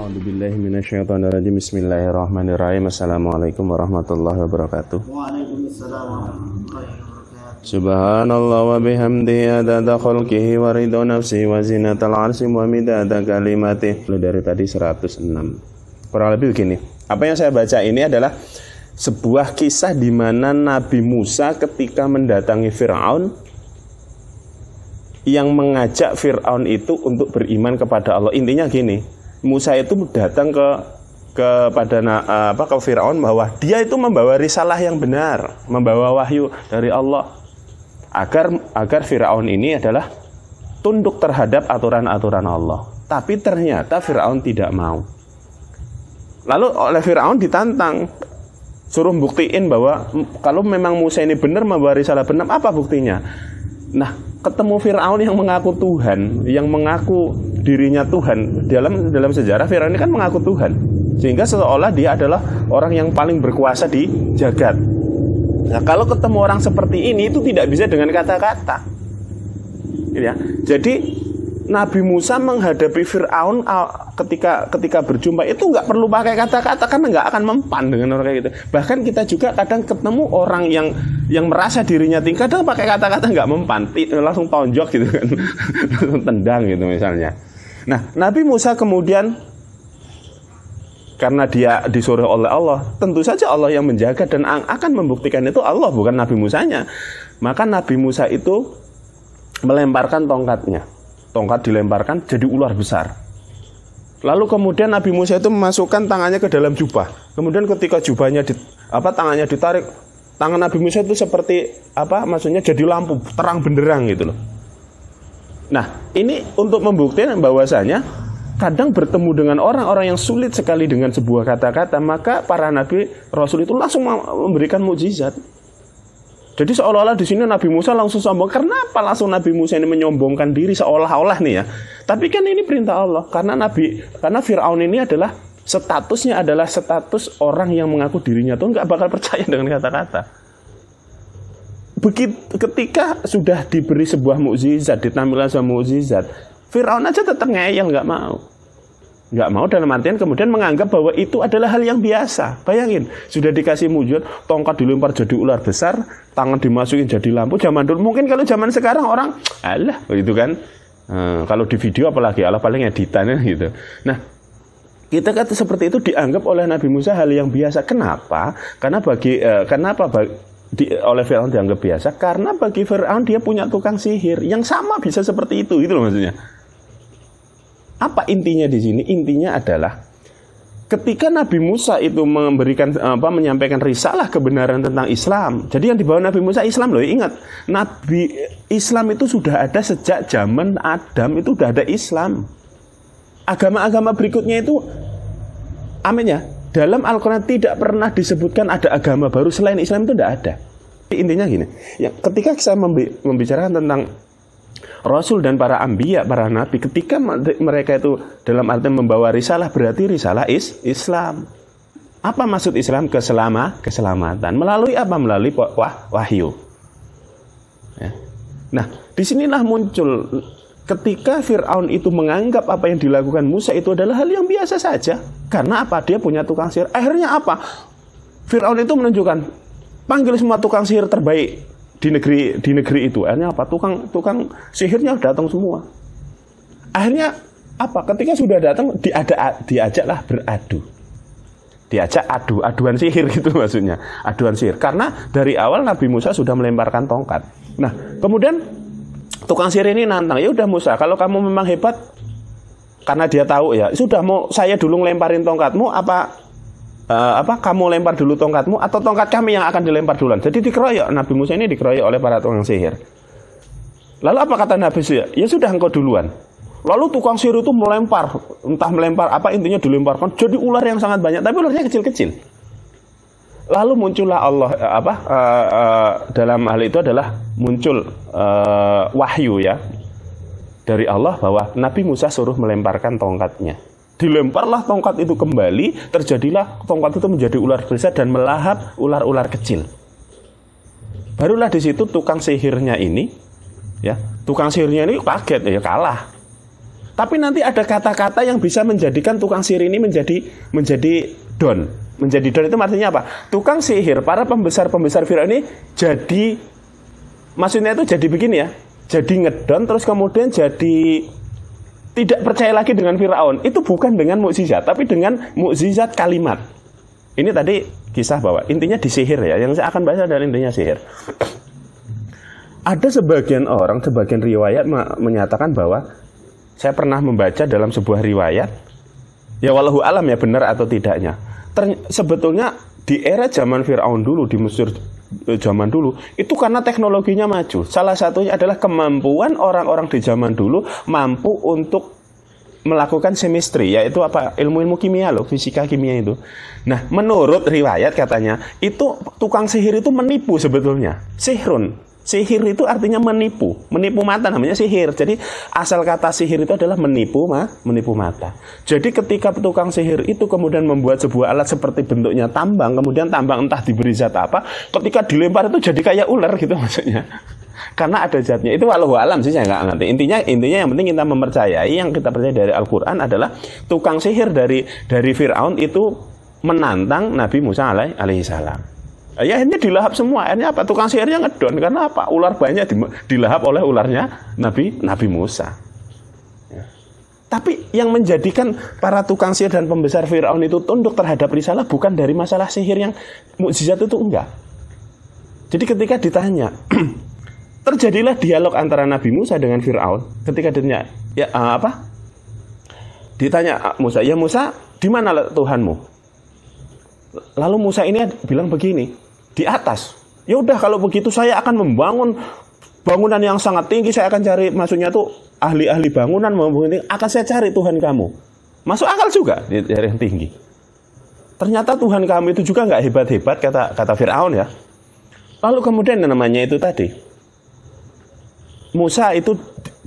A'udzubillahi minasyaitonirrajim. Bismillahirrahmanirrahim. Assalamualaikum warahmatullahi wabarakatuh. Waalaikumsalam warahmatullahi wabarakatuh. Subhanallah wa bihamdihi adada khalqihi wa ridha nafsihi wa zinatal 'arsy wa midada kalimatihi. Dari tadi 106. Kurang lebih begini. Apa yang saya baca ini adalah sebuah kisah di mana Nabi Musa ketika mendatangi Fir'aun yang mengajak Fir'aun itu untuk beriman kepada Allah. Intinya gini, Musa itu datang ke Fir'aun bahwa dia itu membawa risalah yang benar, membawa wahyu dari Allah agar Fir'aun ini adalah tunduk terhadap aturan-aturan Allah. Tapi ternyata Fir'aun tidak mau. Lalu oleh Fir'aun ditantang, suruh buktiin bahwa kalau memang Musa ini benar membawa risalah benar, apa buktinya? Nah, ketemu Fir'aun yang mengaku Tuhan, yang mengaku dirinya Tuhan. Dalam sejarah Fir'aun ini kan mengaku Tuhan, sehingga seolah dia adalah orang yang paling berkuasa di jagat. Nah, kalau ketemu orang seperti ini itu tidak bisa dengan kata-kata, ya. Jadi Nabi Musa menghadapi Fir'aun ketika berjumpa itu nggak perlu pakai kata-kata, karena nggak akan mempan dengan orang kayak gitu. Bahkan kita juga kadang ketemu orang yang merasa dirinya tinggi, kadang pakai kata-kata nggak mempan, langsung tonjok gitu kan, langsung tendang gitu misalnya. Nah, Nabi Musa kemudian karena dia disuruh oleh Allah, tentu saja Allah yang menjaga dan akan membuktikan itu Allah, bukan Nabi Musanya. Maka Nabi Musa itu melemparkan tongkatnya. Tongkat dilemparkan jadi ular besar. Lalu kemudian Nabi Musa itu memasukkan tangannya ke dalam jubah. Kemudian ketika jubahnya tangannya ditarik, tangan Nabi Musa itu seperti maksudnya jadi lampu terang benderang gitu loh. Nah, ini untuk membuktikan bahwasanya kadang bertemu dengan orang-orang yang sulit sekali dengan sebuah kata-kata, maka para nabi rasul itu langsung memberikan mukjizat. Jadi seolah-olah di sini Nabi Musa langsung sombong. Kenapa langsung Nabi Musa ini menyombongkan diri seolah-olah nih ya? Tapi kan ini perintah Allah. Karena Fir'aun ini adalah statusnya adalah status orang yang mengaku dirinya tuh nggak bakal percaya dengan kata-kata. Begitu ketika sudah diberi sebuah mukjizat, ditampilkan sebuah mukjizat, Fir'aun aja tetap ngeyel, nggak mau. Nggak mau dalam artian kemudian menganggap bahwa itu adalah hal yang biasa. Bayangin, sudah dikasih mujizat, tongkat dilempar jadi ular besar, tangan dimasukin jadi lampu. Zaman dulu, mungkin kalau zaman sekarang orang, alah, gitu kan. Kalau di video apalagi, alah paling editannya gitu. Nah, kita kata seperti itu dianggap oleh Nabi Musa hal yang biasa. Kenapa? Karena oleh Fir'aun dianggap biasa? Karena bagi Fir'aun dia punya tukang sihir yang sama bisa seperti itu loh maksudnya. Apa intinya di sini? Intinya adalah ketika Nabi Musa itu menyampaikan risalah kebenaran tentang Islam. Jadi yang dibawa Nabi Musa Islam loh. Ingat, Nabi Islam itu sudah ada sejak zaman Adam, itu sudah ada Islam. Agama-agama berikutnya itu, amin ya, dalam Al-Quran tidak pernah disebutkan ada agama baru selain Islam, itu tidak ada. Intinya gini, ya, ketika saya membicarakan tentang Rasul dan para anbiya, para nabi, ketika mereka itu dalam arti membawa risalah, berarti risalah Islam. Apa maksud Islam? Keselamatan. Melalui apa? Melalui wahyu. Ya. Nah, disinilah muncul ketika Fir'aun itu menganggap apa yang dilakukan Musa itu adalah hal yang biasa saja. Karena apa? Dia punya tukang sihir. Akhirnya apa? Fir'aun itu menunjukkan, panggil semua tukang sihir terbaik di negeri itu. Akhirnya apa? Tukang sihirnya datang semua. Akhirnya apa? Ketika sudah datang diajaklah beradu. Diajak aduan sihir gitu maksudnya. Aduan sihir. Karena dari awal Nabi Musa sudah melemparkan tongkat. Nah, kemudian tukang sihir ini nantang, ya udah Musa, kalau kamu memang hebat, karena dia tahu ya, sudah mau saya dulu ngelemparin tongkatmu, kamu lempar dulu tongkatmu atau tongkat kami yang akan dilempar duluan. Jadi dikeroyok, Nabi Musa ini dikeroyok oleh para tukang sihir. Lalu apa kata Nabi Musa? Ya sudah, engkau duluan. Lalu tukang sihir itu melempar, entah melempar apa, intinya dilemparkan jadi ular yang sangat banyak, tapi ularnya kecil-kecil. Lalu muncullah Allah dalam hal itu adalah muncul wahyu ya dari Allah bahwa Nabi Musa suruh melemparkan tongkatnya. Dilemparlah tongkat itu kembali, terjadilah tongkat itu menjadi ular besar dan melahap ular-ular kecil. Barulah di situ tukang sihirnya ini kaget, ya kalah. Tapi nanti ada kata-kata yang bisa menjadikan tukang sihir ini menjadi don. Menjadi don itu artinya apa? Tukang sihir, para pembesar-pembesar Firaun ini jadi, maksudnya itu jadi begini ya, jadi ngedon terus kemudian jadi tidak percaya lagi dengan Firaun. Itu bukan dengan mukjizat, tapi dengan mukjizat kalimat. Ini tadi kisah bahwa intinya di sihir ya, yang saya akan bahas adalah intinya sihir. Ada sebagian orang, sebagian riwayat menyatakan bahwa saya pernah membaca dalam sebuah riwayat, ya wallahu alam ya benar atau tidaknya. Sebetulnya di era zaman Firaun dulu, di Mesir zaman dulu, itu karena teknologinya maju. Salah satunya adalah kemampuan orang-orang di zaman dulu mampu untuk melakukan chemistry, yaitu apa, ilmu-ilmu kimia loh, fisika kimia itu. Nah, menurut riwayat katanya, itu tukang sihir itu menipu sebetulnya. Sihir itu artinya menipu mata, namanya sihir. Jadi asal kata sihir itu adalah menipu mata. Jadi ketika tukang sihir itu kemudian membuat sebuah alat seperti bentuknya tambang, kemudian tambang entah diberi zat apa, ketika dilempar itu jadi kayak ular gitu maksudnya. Karena ada zatnya. Itu walau alam sih, saya nggak ngerti. Intinya yang penting kita mempercayai, yang kita percaya dari Al-Quran adalah tukang sihir dari Fir'aun itu menantang Nabi Musa alaihissalam. Ya akhirnya dilahap semua. Akhirnya apa? Tukang sihirnya ngedon. Karena apa? Ular banyak dilahap oleh ularnya Nabi Musa. Ya. Tapi yang menjadikan para tukang sihir dan pembesar Fir'aun itu tunduk terhadap risalah bukan dari masalah sihir yang mukjizat itu, enggak. Jadi ketika ditanya, terjadilah dialog antara Nabi Musa dengan Fir'aun. Ketika ditanya, ditanya Musa, ya Musa, di mana Tuhanmu? Lalu Musa ini bilang begini, di atas. Ya udah kalau begitu saya akan membangun bangunan yang sangat tinggi, saya akan cari, maksudnya tuh ahli-ahli bangunan akan saya cari Tuhan kamu. Masuk akal juga di daerah yang tinggi. Ternyata Tuhan kamu itu juga nggak hebat-hebat, kata Fir'aun ya. Lalu kemudian namanya itu tadi, Musa itu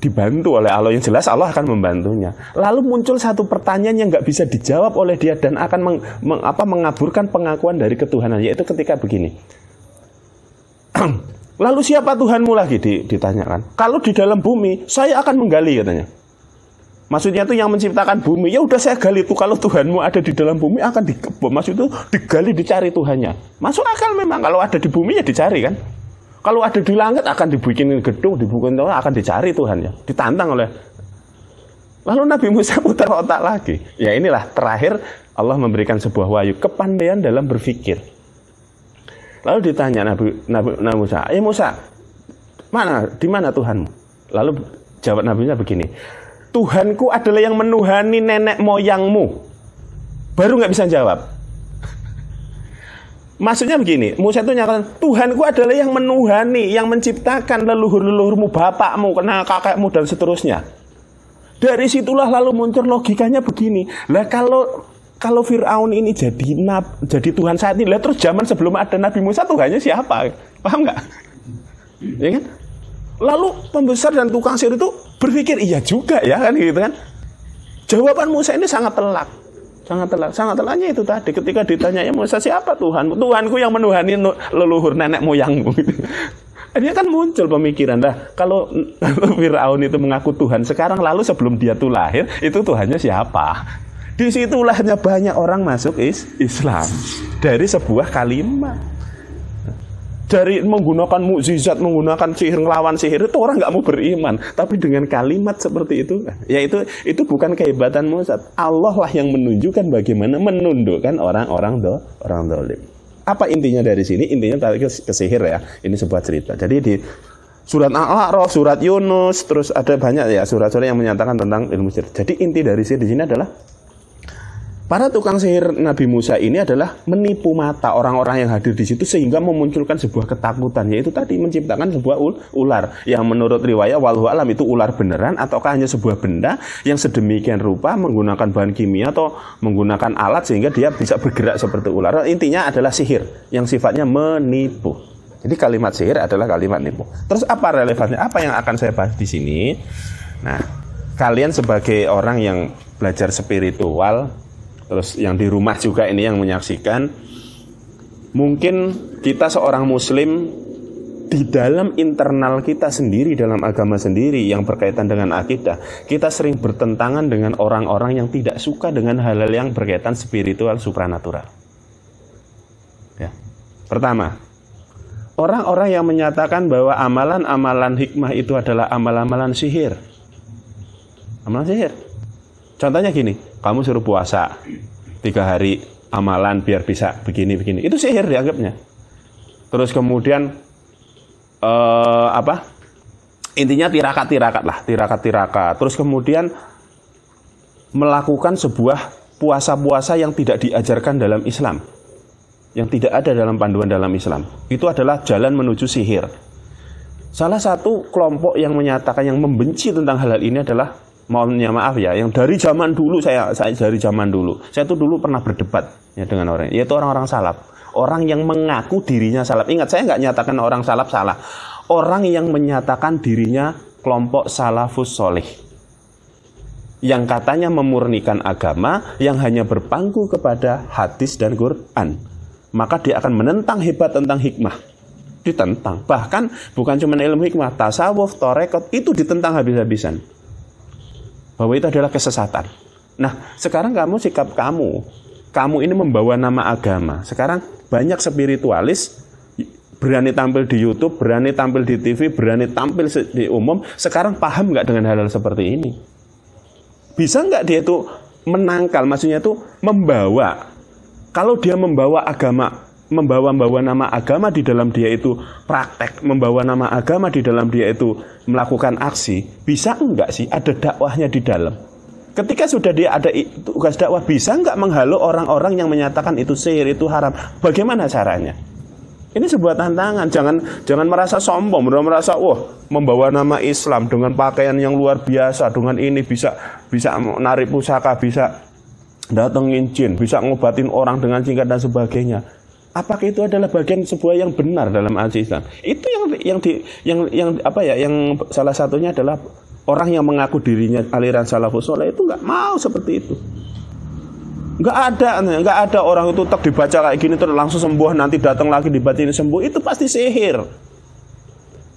dibantu oleh Allah, yang jelas Allah akan membantunya. Lalu muncul satu pertanyaan yang nggak bisa dijawab oleh dia dan akan mengaburkan pengakuan dari ketuhanan, yaitu ketika begini. Lalu siapa Tuhanmu lagi ditanyakan? Kalau di dalam bumi saya akan menggali katanya. Maksudnya itu yang menciptakan bumi. Ya udah saya gali itu, kalau Tuhanmu ada di dalam bumi akan dikebom. Maksud itu digali, dicari Tuhannya. Masuk akal memang, kalau ada di bumi ya dicari kan. Kalau ada di langit akan dibikinin gedung, dibukuin akan dicari Tuhannya. Ditantang oleh. Lalu Nabi Musa putar otak lagi. Ya inilah terakhir Allah memberikan sebuah wahyu, kepandaian dalam berpikir. Lalu ditanya Nabi Musa, Musa, di mana Tuhanmu? Lalu jawab Nabi Musa begini, Tuhanku adalah yang menuhani nenek moyangmu. Baru nggak bisa jawab. Maksudnya begini, Musa itu nyatakan, Tuhanku adalah yang menuhani, yang menciptakan leluhur-leluhurmu, bapakmu, kakekmu, dan seterusnya. Dari situlah lalu muncul logikanya begini. Lah kalau Fir'aun ini jadi Tuhan saat ini, lah terus zaman sebelum ada Nabi Musa Tuhannya siapa? Paham nggak? Ya kan? Lalu pembesar dan tukang sihir itu berpikir, iya juga ya kan gitu kan. Jawaban Musa ini sangat telak. Sangat telaknya itu tadi ketika ditanya, ya Musa siapa Tuhanmu? Tuhanku yang menuhani leluhur nenek moyangmu. Dia kan muncul pemikiran, kalau Fir'aun itu mengaku Tuhan sekarang, lalu sebelum dia tuh lahir itu Tuhannya siapa? Disitulahnya banyak orang masuk Islam dari sebuah kalimat. Dari menggunakan mukjizat, menggunakan sihir, ngelawan sihir, itu orang nggak mau beriman. Tapi dengan kalimat seperti itu, ya itu bukan kehebatan Musa. Allah lah yang menunjukkan bagaimana menundukkan orang dolim. Apa intinya dari sini? Intinya tadi ke sihir ya. Ini sebuah cerita. Jadi di surat Al-A'raf, surat Yunus, terus ada banyak ya surat-surat yang menyatakan tentang ilmu sihir. Jadi inti dari sihir di sini adalah para tukang sihir Nabi Musa ini adalah menipu mata orang-orang yang hadir di situ sehingga memunculkan sebuah ketakutan, yaitu tadi menciptakan sebuah ular yang menurut riwayat wallahu alam itu ular beneran ataukah hanya sebuah benda yang sedemikian rupa menggunakan bahan kimia atau menggunakan alat sehingga dia bisa bergerak seperti ular. Intinya adalah sihir yang sifatnya menipu. Jadi kalimat sihir adalah kalimat nipu. Terus apa relevansinya? Apa yang akan saya bahas di sini? Nah, kalian sebagai orang yang belajar spiritual, terus yang di rumah juga ini yang menyaksikan, mungkin kita seorang muslim di dalam internal kita sendiri, dalam agama sendiri yang berkaitan dengan akidah, kita sering bertentangan dengan orang-orang yang tidak suka dengan hal-hal yang berkaitan spiritual, supranatural. Ya. Pertama, orang-orang yang menyatakan bahwa amalan-amalan hikmah itu adalah amalan-amalan sihir. Amalan sihir. Contohnya gini, kamu suruh puasa 3 hari amalan biar bisa begini-begini. Itu sihir dianggapnya. Terus kemudian intinya tirakat-tirakat lah, tirakat-tirakat. Terus kemudian melakukan sebuah puasa-puasa yang tidak diajarkan dalam Islam, yang tidak ada dalam panduan dalam Islam. Itu adalah jalan menuju sihir. Salah satu kelompok yang menyatakan, yang membenci tentang hal ini adalah, mohon maaf ya, yang dari zaman dulu saya dari zaman dulu, saya tuh dulu pernah berdebat ya dengan orang, yaitu orang-orang salaf. Orang yang mengaku dirinya salaf. Ingat, saya nggak nyatakan orang salaf salah. Orang yang menyatakan dirinya kelompok salafus soleh, yang katanya memurnikan agama, yang hanya berpangku kepada hadis dan Quran. Maka dia akan menentang hebat tentang hikmah. Ditentang. Bahkan bukan cuma ilmu hikmah, tasawuf, tarekat, itu ditentang habis-habisan. Bahwa itu adalah kesesatan. Nah, sekarang sikap kamu ini membawa nama agama. Sekarang banyak spiritualis berani tampil di YouTube, berani tampil di TV, berani tampil di umum. Sekarang paham nggak dengan hal-hal seperti ini? Bisa nggak dia itu menangkal? Maksudnya itu membawa. Kalau dia membawa agama, membawa nama agama di dalam dia itu praktek, membawa nama agama di dalam dia itu melakukan aksi, bisa enggak sih ada dakwahnya di dalam? Ketika sudah dia ada tugas dakwah, bisa nggak menghalau orang-orang yang menyatakan itu sihir, itu haram? Bagaimana caranya? Ini sebuah tantangan. Jangan merasa sombong, merasa membawa nama Islam dengan pakaian yang luar biasa, dengan ini bisa narik pusaka, bisa datengin jin, bisa ngobatin orang dengan singkat dan sebagainya. Apakah itu adalah bagian sebuah yang benar dalam Islam? Itu yang salah satunya adalah orang yang mengaku dirinya aliran salafus soleh itu nggak mau seperti itu. Nggak ada orang itu tak dibaca kayak gini terus langsung sembuh, nanti datang lagi dibaca ini sembuh, itu pasti sihir.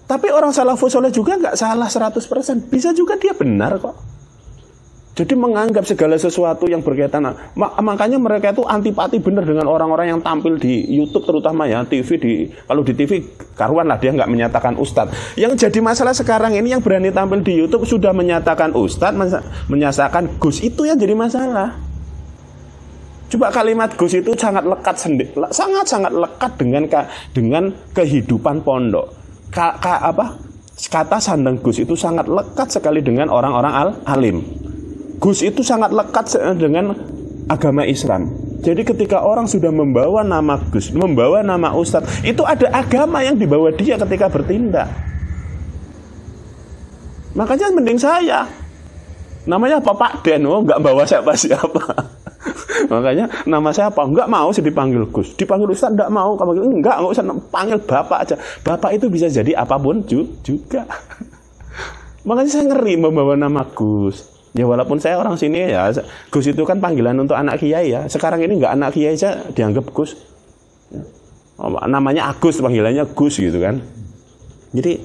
Tapi orang salafus soleh juga nggak salah 100%, bisa juga dia benar kok. Jadi menganggap segala sesuatu yang berkaitan, makanya mereka itu antipati benar dengan orang-orang yang tampil di YouTube, terutama ya TV. Kalau di TV karuan lah, dia nggak menyatakan ustadz. Yang jadi masalah sekarang ini yang berani tampil di YouTube sudah menyatakan ustadz, menyatakan gus, itu yang jadi masalah. Coba kalimat gus itu sangat lekat sangat lekat dengan kehidupan pondok. Kata sandang gus itu sangat lekat sekali dengan orang-orang alim. Gus itu sangat lekat dengan agama Islam. Jadi ketika orang sudah membawa nama Gus, membawa nama Ustadz, itu ada agama yang dibawa dia ketika bertindak. Makanya mending saya. Namanya apa? Pak Den, nggak bawa siapa-siapa. Makanya nama saya apa? Nggak mau sih dipanggil Gus. Dipanggil Ustadz nggak mau. Nggak usah panggil Bapak aja. Bapak itu bisa jadi apapun juga. Makanya saya ngeri membawa nama Gus. Ya walaupun saya orang sini ya, Gus itu kan panggilan untuk anak kiai ya. Sekarang ini nggak anak kiai aja dianggap Gus. Namanya Agus, panggilannya Gus gitu kan. Jadi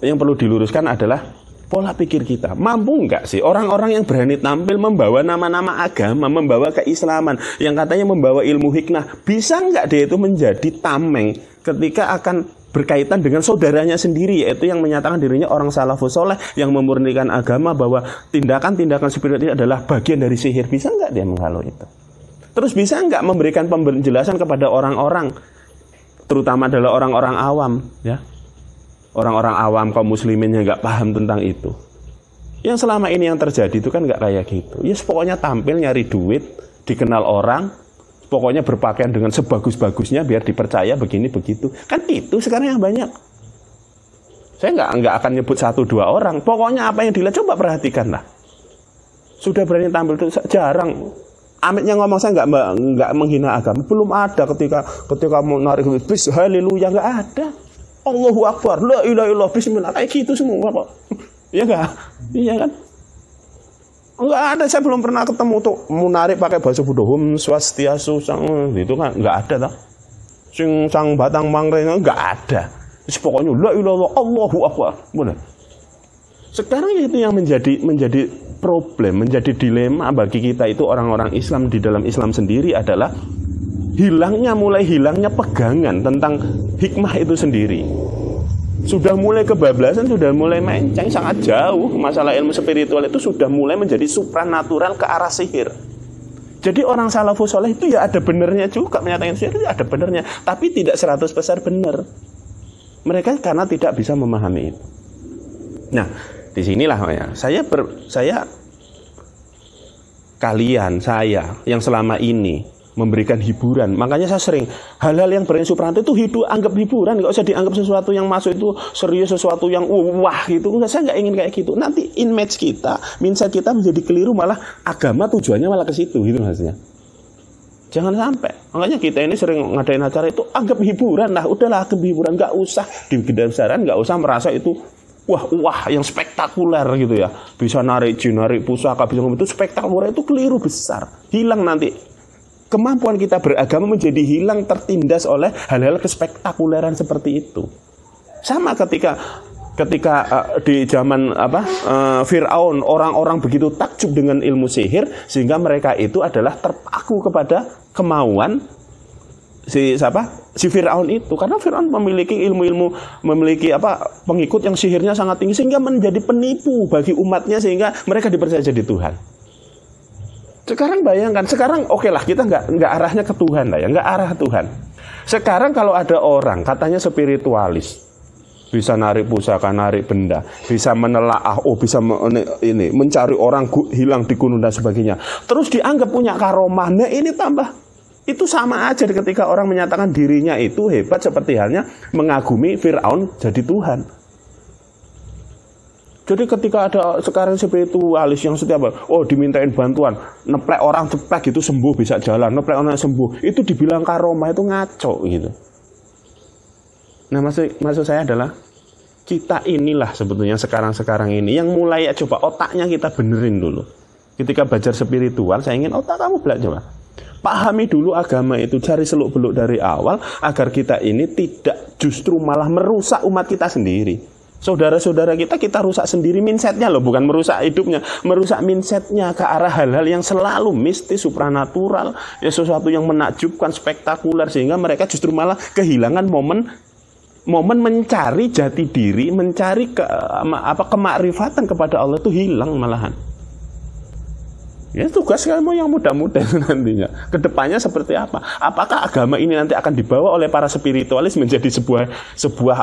yang perlu diluruskan adalah pola pikir kita. Mampu nggak sih orang-orang yang berani tampil membawa nama-nama agama, membawa keislaman, yang katanya membawa ilmu hikmah, bisa nggak dia itu menjadi tameng ketika akan berkaitan dengan saudaranya sendiri, yaitu yang menyatakan dirinya orang salafus soleh, yang memurnikan agama, bahwa tindakan-tindakan seperti itu adalah bagian dari sihir. Bisa nggak dia menghalau itu? Terus bisa nggak memberikan penjelasan kepada orang-orang, terutama adalah orang-orang awam, ya, orang-orang awam kaum muslimin yang nggak paham tentang itu. Yang selama ini yang terjadi itu kan nggak kayak gitu. Ya pokoknya tampil nyari duit, dikenal orang, pokoknya berpakaian dengan sebagus-bagusnya biar dipercaya begini begitu. Kan itu sekarang yang banyak. Saya nggak akan nyebut 1-2 orang. Pokoknya apa yang dilihat, coba perhatikan lah. Sudah berani tampil itu jarang. Amitnya ngomong, saya nggak menghina agama. Belum ada ketika mau narik bis, haleluya, nggak ada. Allahu Akbar, la ilaha illallah, bismillah, kayak gitu semua kok. Iya nggak? Iya kan? Enggak ada, saya belum pernah ketemu tuh menarik pakai bahasa Buddha, swastiastu sang, itu kan enggak ada tak. Sing sang batang mangre enggak ada. Pokoknya la ilaha illallah Allahu akbar. Boleh. Sekarang itu yang menjadi problem, menjadi dilema bagi kita itu orang-orang Islam di dalam Islam sendiri adalah mulai hilangnya pegangan tentang hikmah itu sendiri. Sudah mulai kebablasan, sudah mulai menceng sangat jauh. Masalah ilmu spiritual itu sudah mulai menjadi supranatural ke arah sihir. Jadi orang salafus soleh itu ya ada benernya juga, menyatakan sihir itu ada benernya, tapi tidak 100% benar. Mereka karena tidak bisa memahami itu. Nah, disinilah ya, saya yang selama ini memberikan hiburan. Makanya saya sering hal-hal yang bersifat supranatural itu anggap hiburan, nggak usah dianggap sesuatu yang masuk itu serius, sesuatu yang wah gitu. Saya nggak ingin kayak gitu. Nanti image kita, mindset kita menjadi keliru, malah agama tujuannya malah ke situ gitu maksudnya. Jangan sampai. Makanya kita ini sering ngadain acara itu anggap hiburan lah, udahlah anggap hiburan, nggak usah digedar-gedaran, nggak usah merasa itu wah yang spektakuler gitu ya. Bisa narik jin, narik pusaka, bisa itu spektakuler, itu keliru besar. Hilang nanti. Kemampuan kita beragama menjadi hilang, tertindas oleh hal-hal kespektakuleran seperti itu. Sama ketika di zaman Fir'aun, orang-orang begitu takjub dengan ilmu sihir sehingga mereka itu adalah terpaku kepada kemauan si Fir'aun itu, karena Fir'aun memiliki memiliki pengikut yang sihirnya sangat tinggi sehingga menjadi penipu bagi umatnya sehingga mereka dipercaya jadi Tuhan. Sekarang bayangkan, oke lah kita nggak arahnya ke Tuhan lah ya, nggak arah Tuhan. Sekarang kalau ada orang katanya spiritualis, bisa narik pusaka, narik benda, bisa menelaah, bisa mencari orang hilang di gunung dan sebagainya, terus dianggap punya karomah. Nah ini itu sama aja ketika orang menyatakan dirinya itu hebat, seperti halnya mengagumi Fir'aun jadi Tuhan. Jadi ketika ada sekarang spiritualis yang setiap dimintain bantuan, neplek orang ceplek gitu sembuh, bisa jalan, neplek orang sembuh, itu dibilang karomah, itu ngaco gitu. Nah maksud saya adalah kita inilah sebetulnya sekarang ini yang mulai coba otaknya kita benerin dulu. Ketika belajar spiritual, saya ingin otak kamu belajar. Pahami dulu agama itu, cari seluk-beluk dari awal agar kita ini tidak justru malah merusak umat kita sendiri. Saudara-saudara kita rusak sendiri mindsetnya loh, bukan merusak hidupnya, merusak mindsetnya ke arah hal-hal yang selalu mistis, supranatural, ya sesuatu yang menakjubkan, spektakuler, sehingga mereka justru malah kehilangan momen mencari jati diri, mencari kemakrifatan kepada Allah itu hilang malahan. Ya tugas kamu yang muda-muda nantinya. Kedepannya seperti apa? Apakah agama ini nanti akan dibawa oleh para spiritualis menjadi sebuah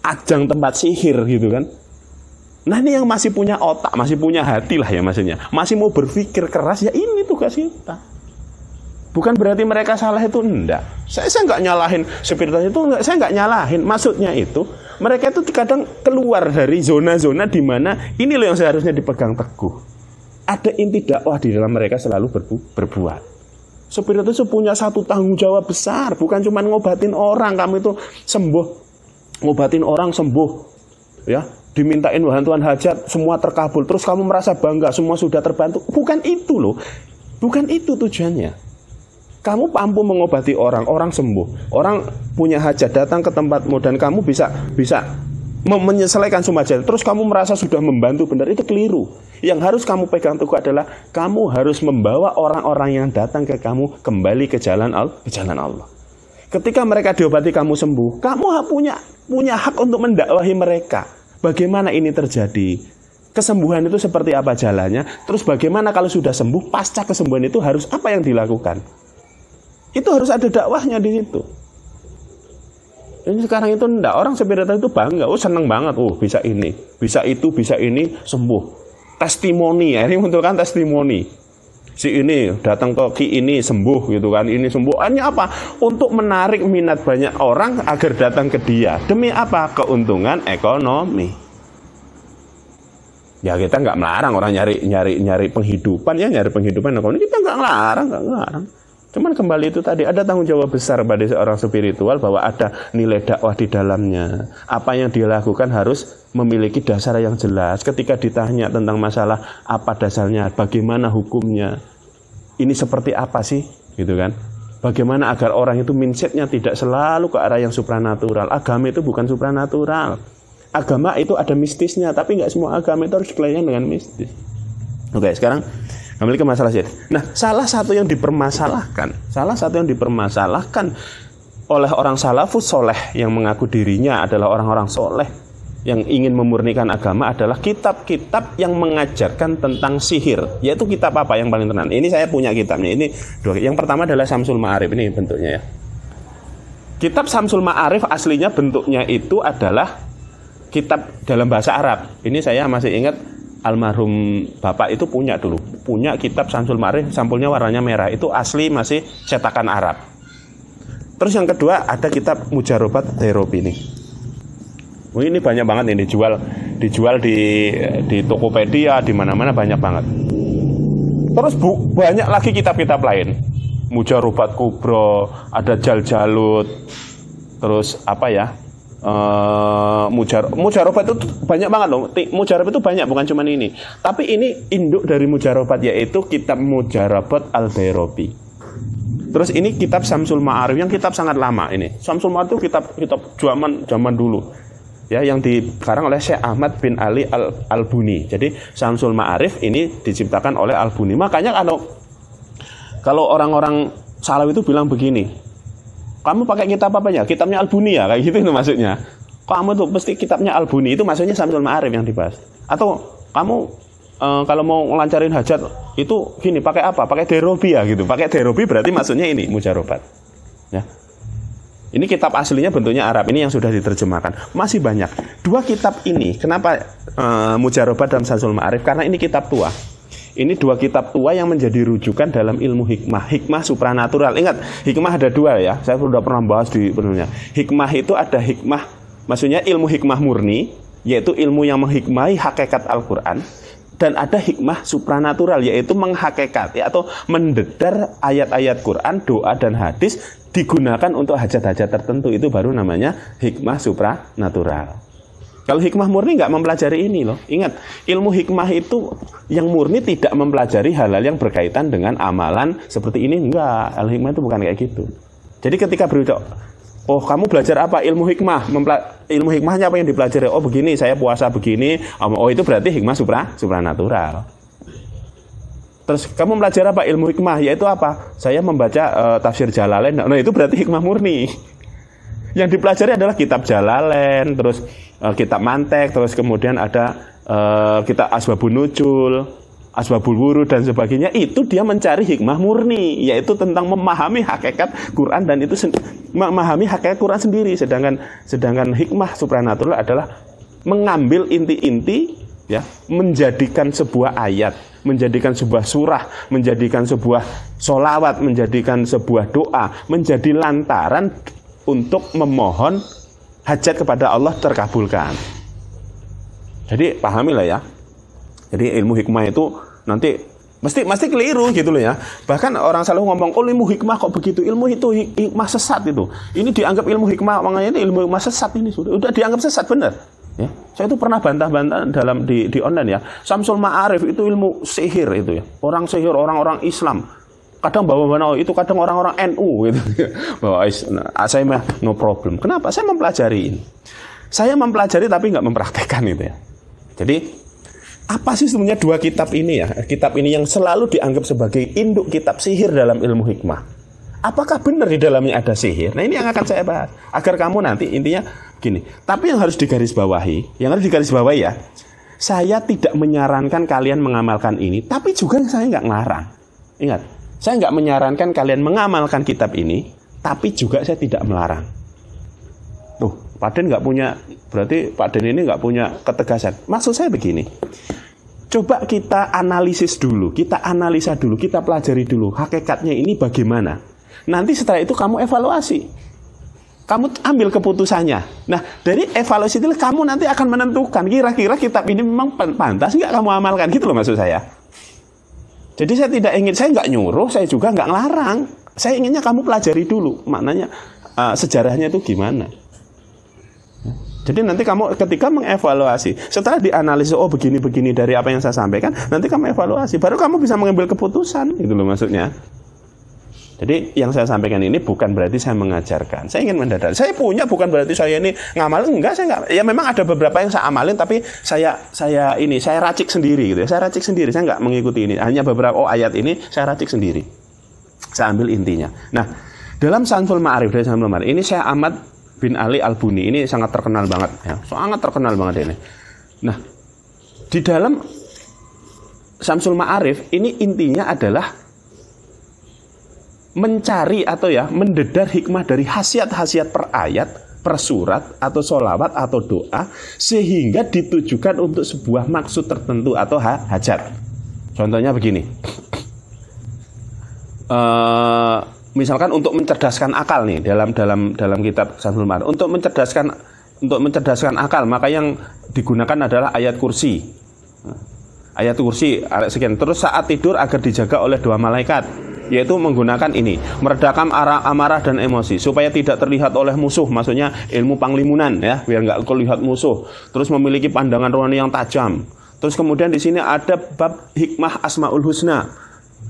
ajang tempat sihir gitu kan? Nah ini yang masih punya otak, masih punya hati lah ya maksudnya, masih mau berpikir keras, ya ini tugas kita. Bukan berarti mereka salah, itu enggak. Saya nggak nyalahin spiritualis itu, saya nggak nyalahin. Maksudnya itu mereka itu kadang keluar dari zona-zona di mana ini loh yang seharusnya dipegang teguh. Ada inti dakwah di dalam mereka selalu berbuat. Spiritualis itu punya satu tanggung jawab besar, bukan cuma ngobatin orang, kamu itu sembuh, ngobatin orang sembuh, ya, dimintain bantuan hajat, semua terkabul, terus kamu merasa bangga, semua sudah terbantu. Bukan itu loh, bukan itu tujuannya. Kamu mampu mengobati orang sembuh, orang punya hajat datang ke tempatmu dan kamu bisa menyelesaikan semua hajat, terus kamu merasa sudah membantu, benar, itu keliru. Yang harus kamu pegang teguh adalah kamu harus membawa orang-orang yang datang ke kamu kembali ke jalan Allah. Ketika mereka diobati kamu sembuh, kamu punya hak untuk mendakwahi mereka. Bagaimana ini terjadi? Kesembuhan itu seperti apa jalannya? Terus bagaimana kalau sudah sembuh, pasca kesembuhan itu harus apa yang dilakukan? Itu harus ada dakwahnya di situ. Ini sekarang itu enggak, orang spiritual itu bangga, seneng banget, bisa ini, bisa itu, bisa ini, sembuh. Testimoni, ini munculkan testimoni. Si ini datang ke ki ini sembuh gitu kan, ini sembuh. Hanya apa? Untuk menarik minat banyak orang agar datang ke dia. Demi apa? Keuntungan ekonomi. Ya kita nggak melarang orang nyari penghidupan, ya nyari penghidupan ekonomi, kita nggak ngelarang. Cuman kembali itu tadi, ada tanggung jawab besar pada seorang spiritual bahwa ada nilai dakwah di dalamnya. Apa yang dia lakukan harus memiliki dasar yang jelas. Ketika ditanya tentang masalah apa dasarnya, bagaimana hukumnya, ini seperti apa sih, gitu kan? Bagaimana agar orang itu mindsetnya tidak selalu ke arah yang supranatural. Agama itu bukan supranatural. Agama itu ada mistisnya, tapi nggak semua agama itu harus dikelayakan dengan mistis. Oke, sekarang kembali ke masalah sihir. Nah, salah satu yang dipermasalahkan oleh orang salafus soleh yang mengaku dirinya adalah orang-orang soleh yang ingin memurnikan agama adalah kitab-kitab yang mengajarkan tentang sihir. Yaitu kitab apa yang paling terkenal? Ini saya punya kitabnya. Ini dua. Yang pertama adalah Syamsul Ma'arif. Ini bentuknya ya. Kitab Syamsul Ma'arif aslinya bentuknya itu adalah kitab dalam bahasa Arab. Ini saya masih ingat almarhum bapak itu punya dulu. Punya kitab Syamsul Ma'arif, sampulnya warnanya merah. Itu asli masih cetakan Arab. Terus yang kedua ada kitab Mujarobat Dairobi ini. Ini banyak banget nih dijual di Tokopedia, di mana-mana banyak banget. Terus banyak lagi kitab-kitab lain. Mujarobat Kubro, ada Jaljalut. Terus apa ya? Mujarobat itu banyak banget loh. Mujarobat itu banyak, bukan cuma ini. Tapi ini induk dari Mujarobat, yaitu kitab Mujarobat Al-Dairobi. Terus ini kitab Syamsul Ma'arif, yang kitab sangat lama ini. Syamsul Ma'arif itu kitab zaman dulu. Ya, yang dikarang oleh Syekh Ahmad bin Ali Al-Buni. Jadi Syamsul Ma'arif ini diciptakan oleh Al-Buni. Makanya kalau orang-orang salaf itu bilang begini, kamu pakai kitab apanya? Kitabnya Al-Buni ya, kayak gitu itu maksudnya. Kamu tuh pasti kitabnya Al-Buni, itu maksudnya Syamsul Ma'arif yang dibahas. Atau kamu kalau mau ngelancarin hajat itu gini, pakai apa? Pakai Dairobi ya gitu. Pakai Dairobi berarti maksudnya ini Mujarobat. Ya. Ini kitab aslinya bentuknya Arab, ini yang sudah diterjemahkan. Masih banyak. Dua kitab ini, kenapa Mujarobat dan Syamsul Ma'arif? Karena ini kitab tua. Ini dua kitab tua yang menjadi rujukan dalam ilmu hikmah supranatural. Ingat, hikmah ada dua ya. Saya sudah pernah bahas di penulisnya. Hikmah itu ada hikmah, maksudnya ilmu hikmah murni, yaitu ilmu yang menghikmahi hakikat Al-Quran. Dan ada hikmah supranatural, yaitu menghakikati atau mendedar ayat-ayat Quran, doa dan hadis digunakan untuk hajat-hajat tertentu. Itu baru namanya hikmah supranatural. Kalau hikmah murni nggak mempelajari ini loh. Ingat, ilmu hikmah itu yang murni tidak mempelajari hal-hal yang berkaitan dengan amalan seperti ini. Enggak, al-hikmah itu bukan kayak gitu. Jadi ketika berucap, oh kamu belajar apa? Ilmu hikmah. Ilmu hikmahnya apa yang dipelajari? Oh begini, saya puasa begini. Oh itu berarti hikmah supranatural. Terus kamu belajar apa? Ilmu hikmah. Yaitu apa? Saya membaca tafsir Jalalain. Nah itu berarti hikmah murni. Yang dipelajari adalah kitab Jalalain, terus kitab Mantek, terus kemudian ada kitab Asbabun Nuzul, Asbabul Wurud dan sebagainya. Itu dia mencari hikmah murni, yaitu tentang memahami hakikat Quran, dan itu memahami hakikat Quran sendiri. Sedangkan hikmah supranatural adalah mengambil inti-inti, ya, menjadikan sebuah ayat, menjadikan sebuah surah, menjadikan sebuah sholawat, menjadikan sebuah doa, menjadi lantaran untuk memohon hajat kepada Allah terkabulkan. Jadi pahamilah ya. Jadi ilmu hikmah itu nanti mesti keliru gitu loh ya. Bahkan orang selalu ngomong, oh ilmu hikmah kok begitu, ilmu itu hikmah sesat itu. Ini dianggap ilmu hikmah, makanya ini ilmu hikmah sesat, ini sudah dianggap sesat, benar. Ya, saya itu pernah bantah-bantah dalam di online ya. Syamsul Ma'arif itu ilmu sihir itu ya. Orang sihir, orang-orang Islam. Kadang bawa-bawa itu, kadang orang-orang NU gitu. Bahwa saya mah no problem. Kenapa? Saya mempelajari ini. Saya mempelajari tapi nggak mempraktekkan itu ya. Jadi apa sih sebenarnya dua kitab ini ya? Kitab ini yang selalu dianggap sebagai induk kitab sihir dalam ilmu hikmah. Apakah benar di dalamnya ada sihir? Nah ini yang akan saya bahas. Agar kamu nanti intinya gini. Tapi yang harus digarisbawahi ya. Saya tidak menyarankan kalian mengamalkan ini, tapi juga saya nggak ngelarang. Ingat. Saya nggak menyarankan kalian mengamalkan kitab ini, tapi juga saya tidak melarang. Tuh, Pak Den nggak punya, berarti Pak Den ini nggak punya ketegasan. Maksud saya begini, coba kita analisis dulu, kita analisa dulu, kita pelajari dulu, hakikatnya ini bagaimana. Nanti setelah itu kamu evaluasi, kamu ambil keputusannya. Nah, dari evaluasi itu kamu nanti akan menentukan, kira-kira kitab ini memang pantas nggak kamu amalkan, gitu loh maksud saya. Jadi saya nggak nyuruh, saya juga nggak ngelarang. Saya inginnya kamu pelajari dulu, maknanya sejarahnya itu gimana. Jadi nanti kamu ketika mengevaluasi, setelah dianalisis, oh begini-begini dari apa yang saya sampaikan, nanti kamu evaluasi, baru kamu bisa mengambil keputusan, gitu loh maksudnya. Jadi yang saya sampaikan ini bukan berarti saya mengajarkan. Saya ingin mendadari. Saya punya bukan berarti saya ini ngamalin. Enggak, saya enggak. Ya memang ada beberapa yang saya amalin, tapi saya racik sendiri gitu ya. Saya racik sendiri. Saya enggak mengikuti ini. Hanya beberapa ayat ini saya racik sendiri. Saya ambil intinya. Nah, dalam Syamsul Ma'arif, ini saya Ahmad bin Ali Al-Buni. Ini sangat terkenal banget ya. Sangat terkenal banget ini. Nah, di dalam Syamsul Ma'arif ini intinya adalah mencari atau ya mendedar hikmah dari khasiat-khasiat per ayat, per surat, atau sholawat, atau doa, sehingga ditujukan untuk sebuah maksud tertentu atau hajat. Contohnya begini, misalkan untuk mencerdaskan akal nih dalam kitab Syamsul Ma'arif, untuk mencerdaskan akal, maka yang digunakan adalah ayat kursi. Ayat kursi sekian. Terus saat tidur agar dijaga oleh 2 malaikat, yaitu menggunakan ini, meredakan amarah dan emosi supaya tidak terlihat oleh musuh, maksudnya ilmu panglimunan ya, biar nggak terlihat musuh. Terus memiliki pandangan rohani yang tajam. Terus kemudian di sini ada bab hikmah Asmaul Husna.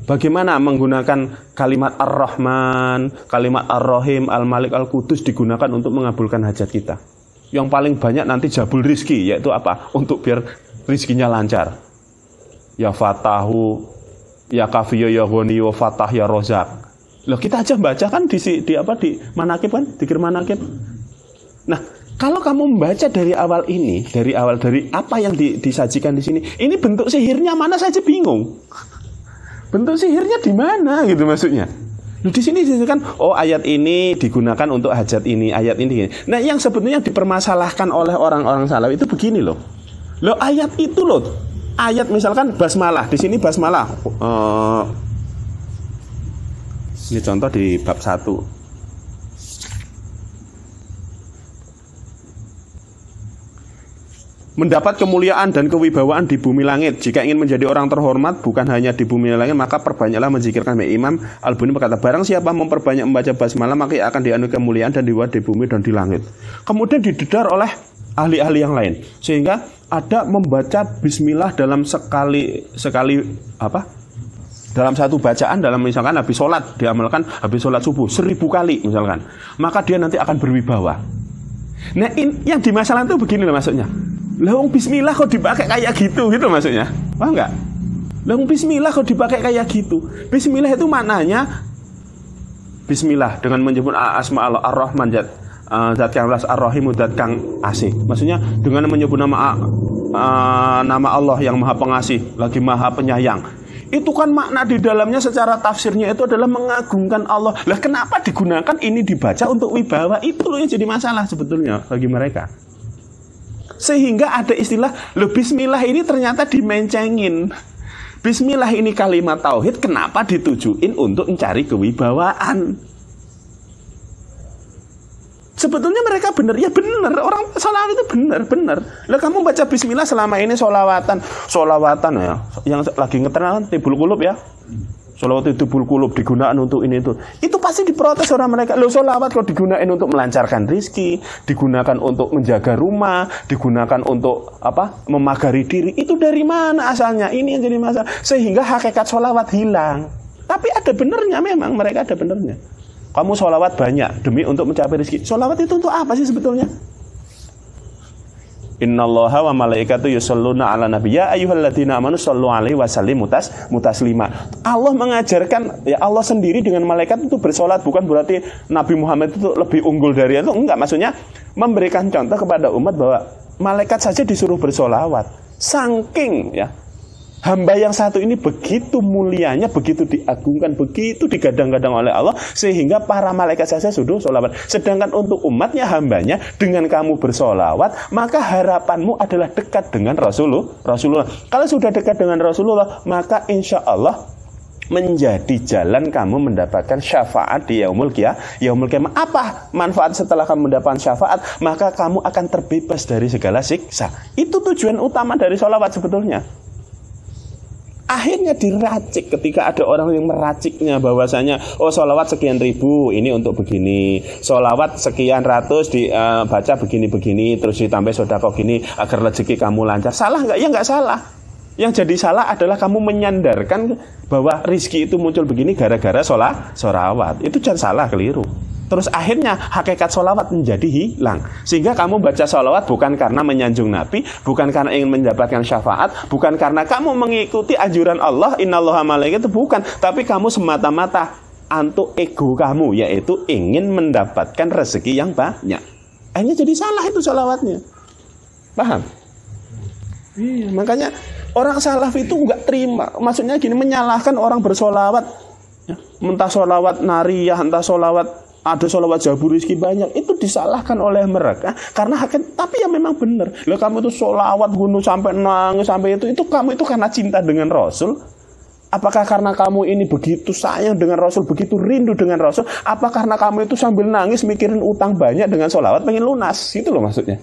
Bagaimana menggunakan kalimat Ar-Rahman, kalimat Ar-Rahim, Al-Malik, Al-Qudus digunakan untuk mengabulkan hajat kita. Yang paling banyak nanti jabul rizki, yaitu apa? Untuk biar rizkinya lancar. Ya Fatahu, ya Kafiyo, ya Ghaniyo, Fatah, ya Rozak. Loh, kita aja baca kan di manakib kan, dikir manakib. Nah, kalau kamu membaca dari awal dari apa yang disajikan di sini, ini bentuk sihirnya mana saja bingung. Bentuk sihirnya di mana gitu maksudnya. Loh, di sini disebutkan, oh ayat ini digunakan untuk hajat ini, ayat ini. Nah, yang sebetulnya dipermasalahkan oleh orang-orang salaf itu begini loh. Loh, ayat itu loh. Ayat misalkan basmalah, di sini basmalah. Ini contoh di bab 1. Mendapat kemuliaan dan kewibawaan di bumi langit. Jika ingin menjadi orang terhormat bukan hanya di bumi langit, maka perbanyaklah menzikirkan. Imam Al-Buni berkata, barang siapa memperbanyak membaca basmalah, maka akan dianugerahi kemuliaan dan diwad di bumi dan di langit. Kemudian didedar oleh ahli-ahli yang lain, sehingga ada membaca bismillah dalam sekali dalam satu bacaan, dalam misalkan habis sholat, diamalkan habis sholat subuh 1000 kali misalkan, maka dia nanti akan berwibawa. Nah, yang di masalah itu begini loh maksudnya. Lah bismillah kok dipakai kayak gitu maksudnya. Paham enggak? Lah bismillah kok dipakai kayak gitu. Bismillah itu maknanya bismillah dengan menyebut asma Allah Ar-Rahman, zat yang ras Ar-Rahim, zat kang asih. Maksudnya dengan menyebut nama Allah yang Maha Pengasih, lagi Maha Penyayang. Itu kan makna di dalamnya secara tafsirnya itu adalah mengagungkan Allah. Lah kenapa digunakan ini dibaca untuk wibawa? Itu loh yang jadi masalah sebetulnya bagi mereka. Sehingga ada istilah, loh bismillah ini ternyata dimencengin. Bismillah ini kalimat tauhid, kenapa ditujuin untuk mencari kewibawaan? Sebetulnya mereka benar, ya benar, orang salah itu benar. Lah kamu baca bismillah selama ini solawatan ya, yang lagi ngetren tibul kulub ya. Solawat tibul kulub digunakan untuk ini itu. Itu pasti diprotes orang mereka. Loh solawat kok digunakan untuk melancarkan rizki, digunakan untuk menjaga rumah, digunakan untuk memagari diri. Itu dari mana asalnya? Ini yang jadi masalah. Sehingga hakikat solawat hilang. Tapi ada benernya, memang mereka ada benernya. Kamu sholawat banyak demi untuk mencapai rezeki. Sholawat itu untuk apa sih sebetulnya? Innallaha wa malaikatu yusholluna ala nabi ya ayyuhalladzina amanu shollu alaihi wasallimu taslima. Allah mengajarkan, ya Allah sendiri dengan malaikat itu bersolat, bukan berarti Nabi Muhammad itu lebih unggul dari itu, enggak. Maksudnya memberikan contoh kepada umat bahwa malaikat saja disuruh bersolawat. Saking ya hamba yang satu ini begitu mulianya, begitu diagungkan, begitu digadang-gadang oleh Allah, sehingga para malaikat saja sudah sholawat. Sedangkan untuk umatnya, hambanya, dengan kamu bersolawat, maka harapanmu adalah dekat dengan Rasulullah. Kalau sudah dekat dengan Rasulullah, maka insya Allah menjadi jalan kamu mendapatkan syafaat di yaumul qiyamah. Apa manfaat setelah kamu mendapatkan syafaat? Maka kamu akan terbebas dari segala siksa. Itu tujuan utama dari sholawat sebetulnya. Akhirnya diracik ketika ada orang yang meraciknya bahwasanya sholawat sekian ribu ini untuk begini, sholawat sekian ratus dibaca begini-begini, terus ditambah sedekah gini agar rezeki kamu lancar. Salah nggak? Ya nggak salah. Yang jadi salah adalah kamu menyandarkan bahwa rizki itu muncul begini gara-gara sholawat. Itu jangan salah, keliru. Terus akhirnya hakikat sholawat menjadi hilang. Sehingga kamu baca sholawat bukan karena menyanjung Nabi, bukan karena ingin mendapatkan syafaat, bukan karena kamu mengikuti anjuran Allah, innallaha malaikatahu, bukan. Tapi kamu semata-mata untuk ego kamu, yaitu ingin mendapatkan rezeki yang banyak. Akhirnya jadi salah itu sholawatnya. Paham? Iya, makanya orang salaf itu nggak terima. Maksudnya gini, menyalahkan orang bersolawat, ya, entah solawat nariyah, entah solawat, ada solawat jabur rizki banyak, itu disalahkan oleh mereka karena tapi ya memang benar. Loh, kamu itu solawat gunung sampai nangis sampai itu kamu itu karena cinta dengan Rasul. Apakah karena kamu ini begitu sayang dengan Rasul, begitu rindu dengan Rasul? Apa karena kamu itu sambil nangis mikirin utang banyak dengan solawat pengen lunas? Itu loh maksudnya.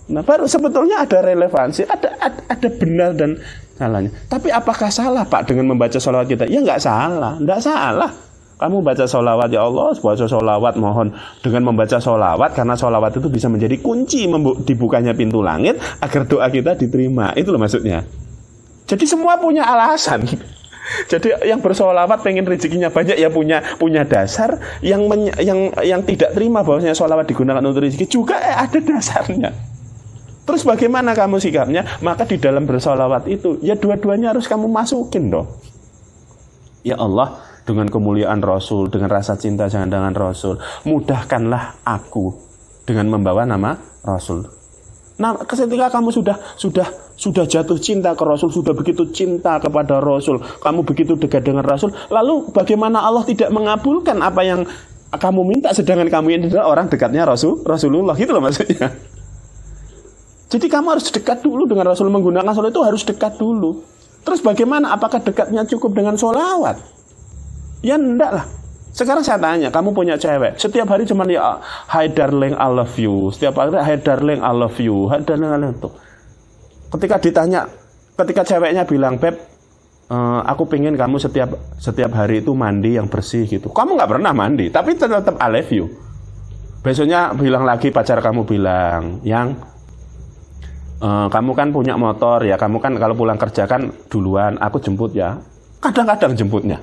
Nah, baru sebetulnya ada relevansi, ada benar dan salahnya. Tapi apakah salah Pak dengan membaca sholawat kita? Ya nggak salah, nggak salah. Kamu baca sholawat, ya Allah, baca sholawat, mohon dengan membaca sholawat, karena sholawat itu bisa menjadi kunci dibukanya pintu langit agar doa kita diterima. Itu loh maksudnya. Jadi semua punya alasan. Jadi yang bersholawat pengen rezekinya banyak ya punya dasar. Yang tidak terima bahwasanya sholawat digunakan untuk rezeki juga ada dasarnya. Terus bagaimana kamu sikapnya? Maka di dalam bersolawat itu, ya dua-duanya harus kamu masukin dong. Ya Allah, dengan kemuliaan Rasul, dengan rasa cinta dengan Rasul, mudahkanlah aku dengan membawa nama Rasul. Nah, ketika kamu sudah jatuh cinta ke Rasul, sudah begitu cinta kepada Rasul, kamu begitu dekat dengan Rasul, lalu bagaimana Allah tidak mengabulkan apa yang kamu minta, sedangkan kamu ini adalah orang dekatnya Rasulullah, gitu loh maksudnya. Jadi kamu harus dekat dulu dengan Rasul, menggunakan sholawat itu harus dekat dulu. Terus bagaimana? Apakah dekatnya cukup dengan sholawat? Ya enggak lah. Sekarang saya tanya, kamu punya cewek, setiap hari cuma ya, hi darling I love you. Setiap hari, hi darling I love you. Hi darling I love you. Ketika ceweknya bilang, Beb, aku pengen kamu setiap hari itu mandi yang bersih gitu. Kamu nggak pernah mandi, tapi tetap I love you. Besoknya bilang lagi, pacar kamu bilang, yang kamu kan punya motor ya, kamu kan kalau pulang kerja kan duluan, aku jemput ya. Kadang-kadang jemputnya,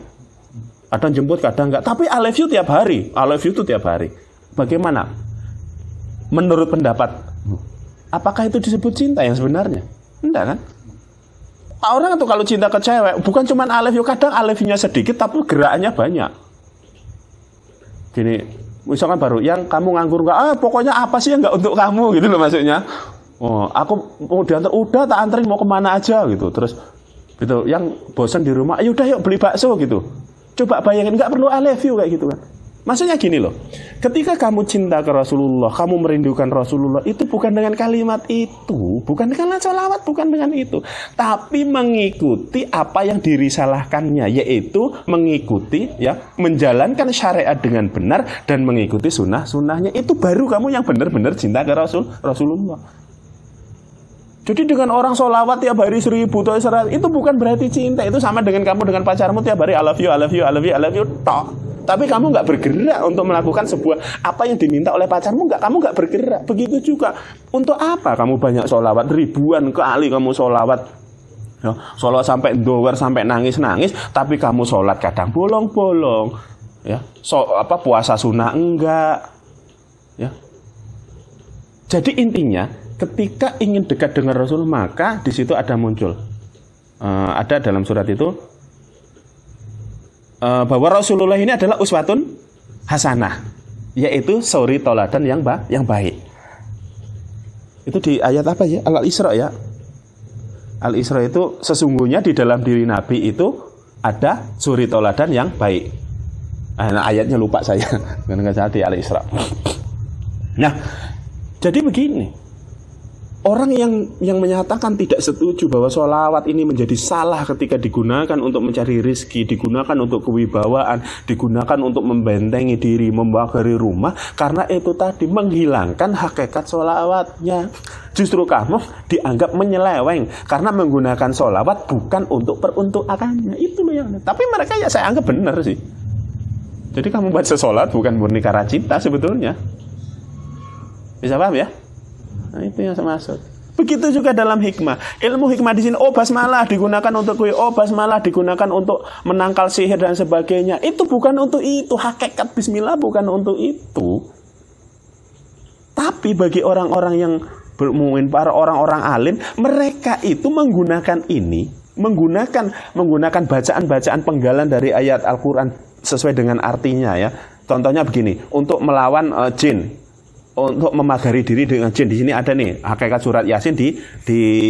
kadang jemput, kadang enggak. Tapi I love you tiap hari, I love you itu tiap hari. Bagaimana? Menurut pendapat, apakah itu disebut cinta yang sebenarnya? Enggak kan? Orang itu kalau cinta ke cewek, bukan cuma I love you, kadang I love you-nya sedikit, tapi gerakannya banyak. Gini, misalkan baru, yang kamu nganggur enggak, pokoknya apa sih yang enggak untuk kamu, gitu loh maksudnya. Oh, aku mau diantar, udah tak anterin, mau kemana aja gitu. Terus gitu, yang bosan di rumah, ayo udah yuk beli bakso gitu. Coba bayangin, nggak perlu I love you kayak gitu kan. Maksudnya gini loh, ketika kamu cinta ke Rasulullah, kamu merindukan Rasulullah, itu bukan dengan kalimat itu, bukan dengan sholawat, bukan dengan itu, tapi mengikuti apa yang dirisalahkannya, yaitu mengikuti ya, menjalankan syariat dengan benar dan mengikuti sunnah-sunnahnya. Itu baru kamu yang benar-benar cinta ke Rasulullah. Jadi dengan orang sholawat tiap hari 1000 atau 100, itu bukan berarti cinta. Itu sama dengan kamu dengan pacarmu tiap hari I love you, I love you, I love you, I love you, toh. Tapi kamu nggak bergerak untuk melakukan sebuah apa yang diminta oleh pacarmu, kamu nggak bergerak. Begitu juga. Untuk apa kamu banyak sholawat, ribuan kali kamu sholawat, ya, sholawat sampai dower, sampai nangis-nangis, tapi kamu sholat kadang bolong-bolong, ya, puasa sunnah enggak, ya. Jadi intinya, ketika ingin dekat dengan Rasul, maka di situ ada muncul, ada dalam surat itu bahwa Rasulullah ini adalah uswatun hasanah, yaitu suri toladan yang baik. Itu di ayat apa ya? Al-Isra ya. Al-Isra itu sesungguhnya di dalam diri Nabi itu ada suri toladan yang baik. Nah, ayatnya lupa saya, nggak salah di Al-Isra. Nah, jadi begini. Orang yang menyatakan tidak setuju bahwa sholawat ini menjadi salah ketika digunakan untuk mencari rezeki, digunakan untuk kewibawaan, digunakan untuk membentengi diri, membagari rumah, karena itu tadi menghilangkan hakikat sholawatnya. Justru kamu dianggap menyeleweng karena menggunakan sholawat bukan untuk peruntukannya. Itu yang. Tapi mereka ya saya anggap benar sih. Jadi kamu baca sholat bukan murni karena cinta sebetulnya. Bisa paham ya? Nah, itu yang saya maksud. Begitu juga dalam hikmah. Ilmu hikmah di sini, basmalah digunakan untuk kue, basmalah digunakan untuk menangkal sihir dan sebagainya. Itu bukan untuk itu. Hakikat bismillah bukan untuk itu. Tapi bagi orang-orang yang mungkin para orang-orang alim, mereka itu menggunakan ini, menggunakan bacaan-bacaan penggalan dari ayat Al-Quran sesuai dengan artinya ya. Contohnya begini, untuk melawan jin. Untuk memagari diri dengan jin. Di sini ada nih hakikat surat Yasin di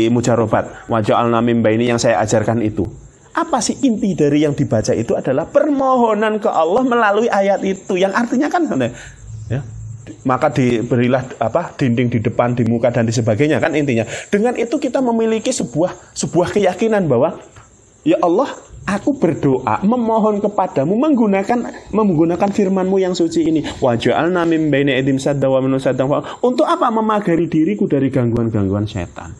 Mujarobat. Wa ja'alna min baini yang saya ajarkan itu. Apa sih inti dari yang dibaca itu adalah permohonan ke Allah melalui ayat itu. Yang artinya kan ya, maka diberilah dinding di depan, di muka dan di sebagainya kan intinya. Dengan itu kita memiliki sebuah keyakinan bahwa ya Allah, aku berdoa, memohon kepadamu menggunakan firman-Mu yang suci ini. Wa ja'alna min baini aidim sadda wa min sadda. Untuk apa? Memagari diriku dari gangguan-gangguan setan.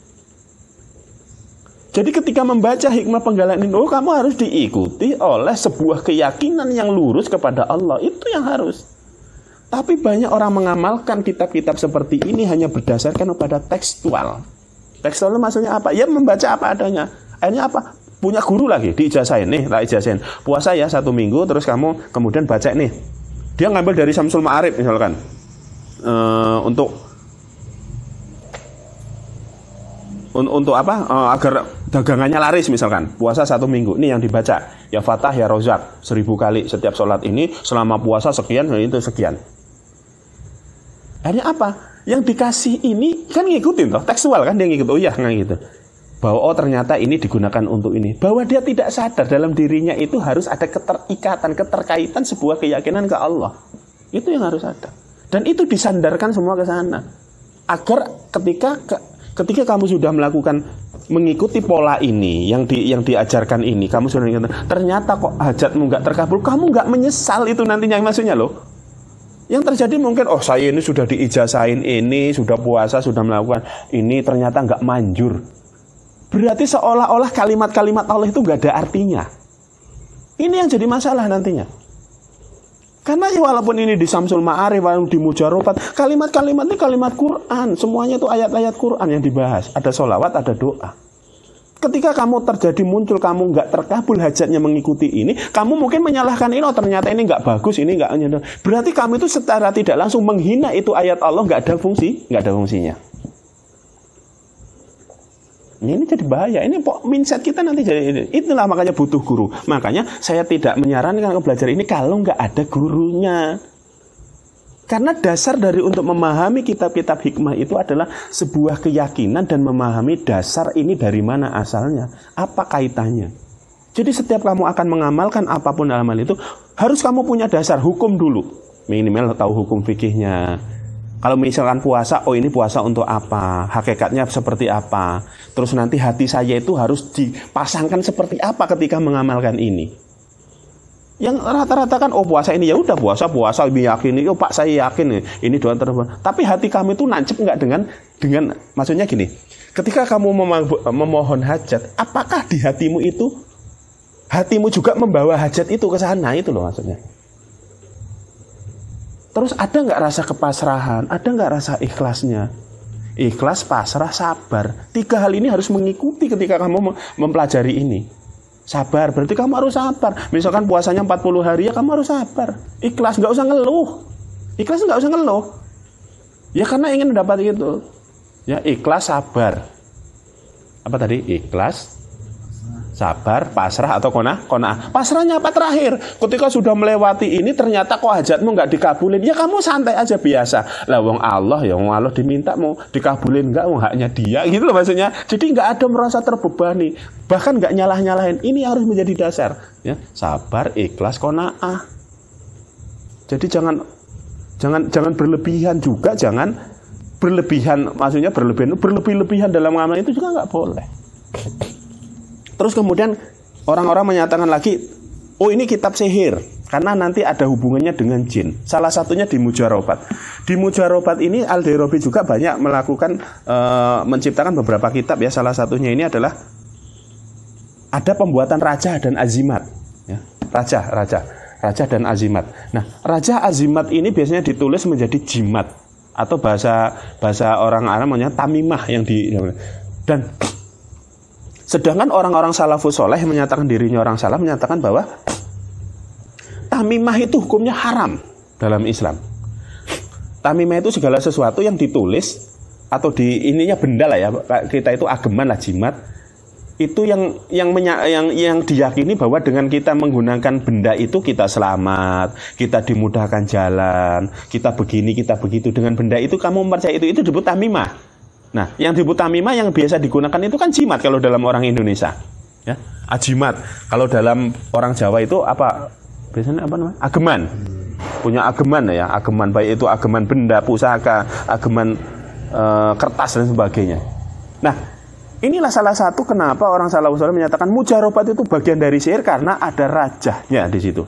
Jadi ketika membaca hikmah penggalan ini, kamu harus diikuti oleh sebuah keyakinan yang lurus kepada Allah. Itu yang harus. Tapi banyak orang mengamalkan kitab-kitab seperti ini hanya berdasarkan pada tekstual. Tekstual itu maksudnya apa? Ya membaca apa adanya. Akhirnya apa? Punya guru lagi, diijazahin nih, tak ijazahin. Puasa ya 1 minggu, terus kamu kemudian baca nih. Dia ngambil dari Syamsul Ma'arif misalkan. Untuk apa? Agar dagangannya laris misalkan. Puasa 1 minggu. Ini yang dibaca. Ya Fatah, ya Rozak. 1000 kali setiap sholat ini. Selama puasa sekian, itu sekian. Akhirnya apa? Yang dikasih ini kan ngikutin toh. Tekstual kan dia ngikut. Oh iya, gitu. Bahwa ternyata ini digunakan untuk ini. Bahwa dia tidak sadar dalam dirinya itu harus ada keterkaitan sebuah keyakinan ke Allah. Itu yang harus ada. Dan itu disandarkan semua ke sana. Agar ketika kamu sudah melakukan mengikuti pola ini yang diajarkan ini, kamu sudah ternyata kok hajatmu nggak terkabul, kamu nggak menyesal itu nantinya maksudnya loh. Yang terjadi mungkin saya ini sudah diijazahin ini, sudah puasa, sudah melakukan ini, ternyata nggak manjur. Berarti seolah-olah kalimat-kalimat Allah itu gak ada artinya. Ini yang jadi masalah nantinya. Karena walaupun ini di Syamsul Ma'arif, walaupun di Mujarobat, kalimat-kalimat ini kalimat Quran. Semuanya itu ayat-ayat Quran yang dibahas. Ada sholawat, ada doa. Ketika kamu terjadi muncul, kamu gak terkabul hajatnya mengikuti ini, kamu mungkin menyalahkan ini, ternyata ini gak bagus, ini gak. Berarti kamu itu secara tidak langsung menghina itu ayat Allah, gak ada fungsinya. Ini jadi bahaya. Ini mindset kita nanti jadi. Itulah makanya butuh guru. Makanya saya tidak menyarankan belajar ini kalau nggak ada gurunya. Karena dasar dari untuk memahami kitab-kitab hikmah itu adalah sebuah keyakinan dan memahami dasar ini dari mana asalnya, apa kaitannya. Jadi setiap kamu akan mengamalkan apapun dalam hal itu, harus kamu punya dasar hukum dulu. Minimal tahu hukum fikihnya. Kalau misalkan puasa, ini puasa untuk apa? Hakikatnya seperti apa? Terus nanti hati saya itu harus dipasangkan seperti apa ketika mengamalkan ini? Yang rata-rata kan, puasa ini ya udah puasa meyakini, Pak saya yakin ini doa terus. Tapi hati kamu itu nancep nggak dengan maksudnya gini, ketika kamu memohon hajat, apakah di hatimu juga membawa hajat itu ke sana, itu loh maksudnya. Terus ada nggak rasa kepasrahan? Ada nggak rasa ikhlasnya? Ikhlas, pasrah, sabar. 3 hal ini harus mengikuti ketika kamu mempelajari ini. Sabar, berarti kamu harus sabar. Misalkan puasanya 40 hari, ya kamu harus sabar. Ikhlas, nggak usah ngeluh. Ikhlas nggak usah ngeluh. Ya karena ingin mendapat itu. Ya ikhlas, sabar. Apa tadi? Ikhlas, sabar, pasrah atau kona'ah. Pasrahnya apa terakhir? Ketika sudah melewati ini ternyata kok hajatmu nggak dikabulin, ya kamu santai aja biasa. Lah wong Allah diminta mau dikabulin nggak, haknya dia gitu loh maksudnya. Jadi nggak ada merasa terbebani, bahkan nggak nyalah-nyalahin. Ini harus menjadi dasar. Ya, sabar, ikhlas, kona'ah. Jadi jangan berlebihan juga, jangan berlebihan, maksudnya berlebih-lebihan dalam ngamal itu juga nggak boleh. Terus kemudian orang-orang menyatakan lagi, ini kitab sihir, karena nanti ada hubungannya dengan jin. Salah satunya di Mujarobat. Di Mujarobat ini Al-Dairabi juga banyak melakukan menciptakan beberapa kitab ya. Salah satunya ini adalah ada pembuatan raja dan azimat. Ya, raja dan azimat. Nah, raja azimat ini biasanya ditulis menjadi jimat. atau bahasa orang Arab namanya tamimah yang dan sedangkan orang-orang salafus soleh yang menyatakan dirinya orang salaf menyatakan bahwa tamimah itu hukumnya haram dalam Islam. Tamimah itu segala sesuatu yang ditulis atau di ininya benda lah ya, kita itu ageman lah, jimat. Itu yang diyakini bahwa dengan kita menggunakan benda itu kita selamat, kita dimudahkan jalan, kita begini, kita begitu. Dengan benda itu kamu percaya itu disebut tamimah. Nah, yang disebut tamimah yang biasa digunakan itu kan jimat kalau dalam orang Indonesia. Ya, ajimat. Kalau dalam orang Jawa itu apa? Biasanya apa namanya? Ageman. Punya ageman ya, ageman baik itu ageman benda, pusaka, ageman kertas dan sebagainya. Nah, inilah salah satu kenapa orang salafus saleh menyatakan mujarobat itu bagian dari sihir karena ada rajahnya di situ.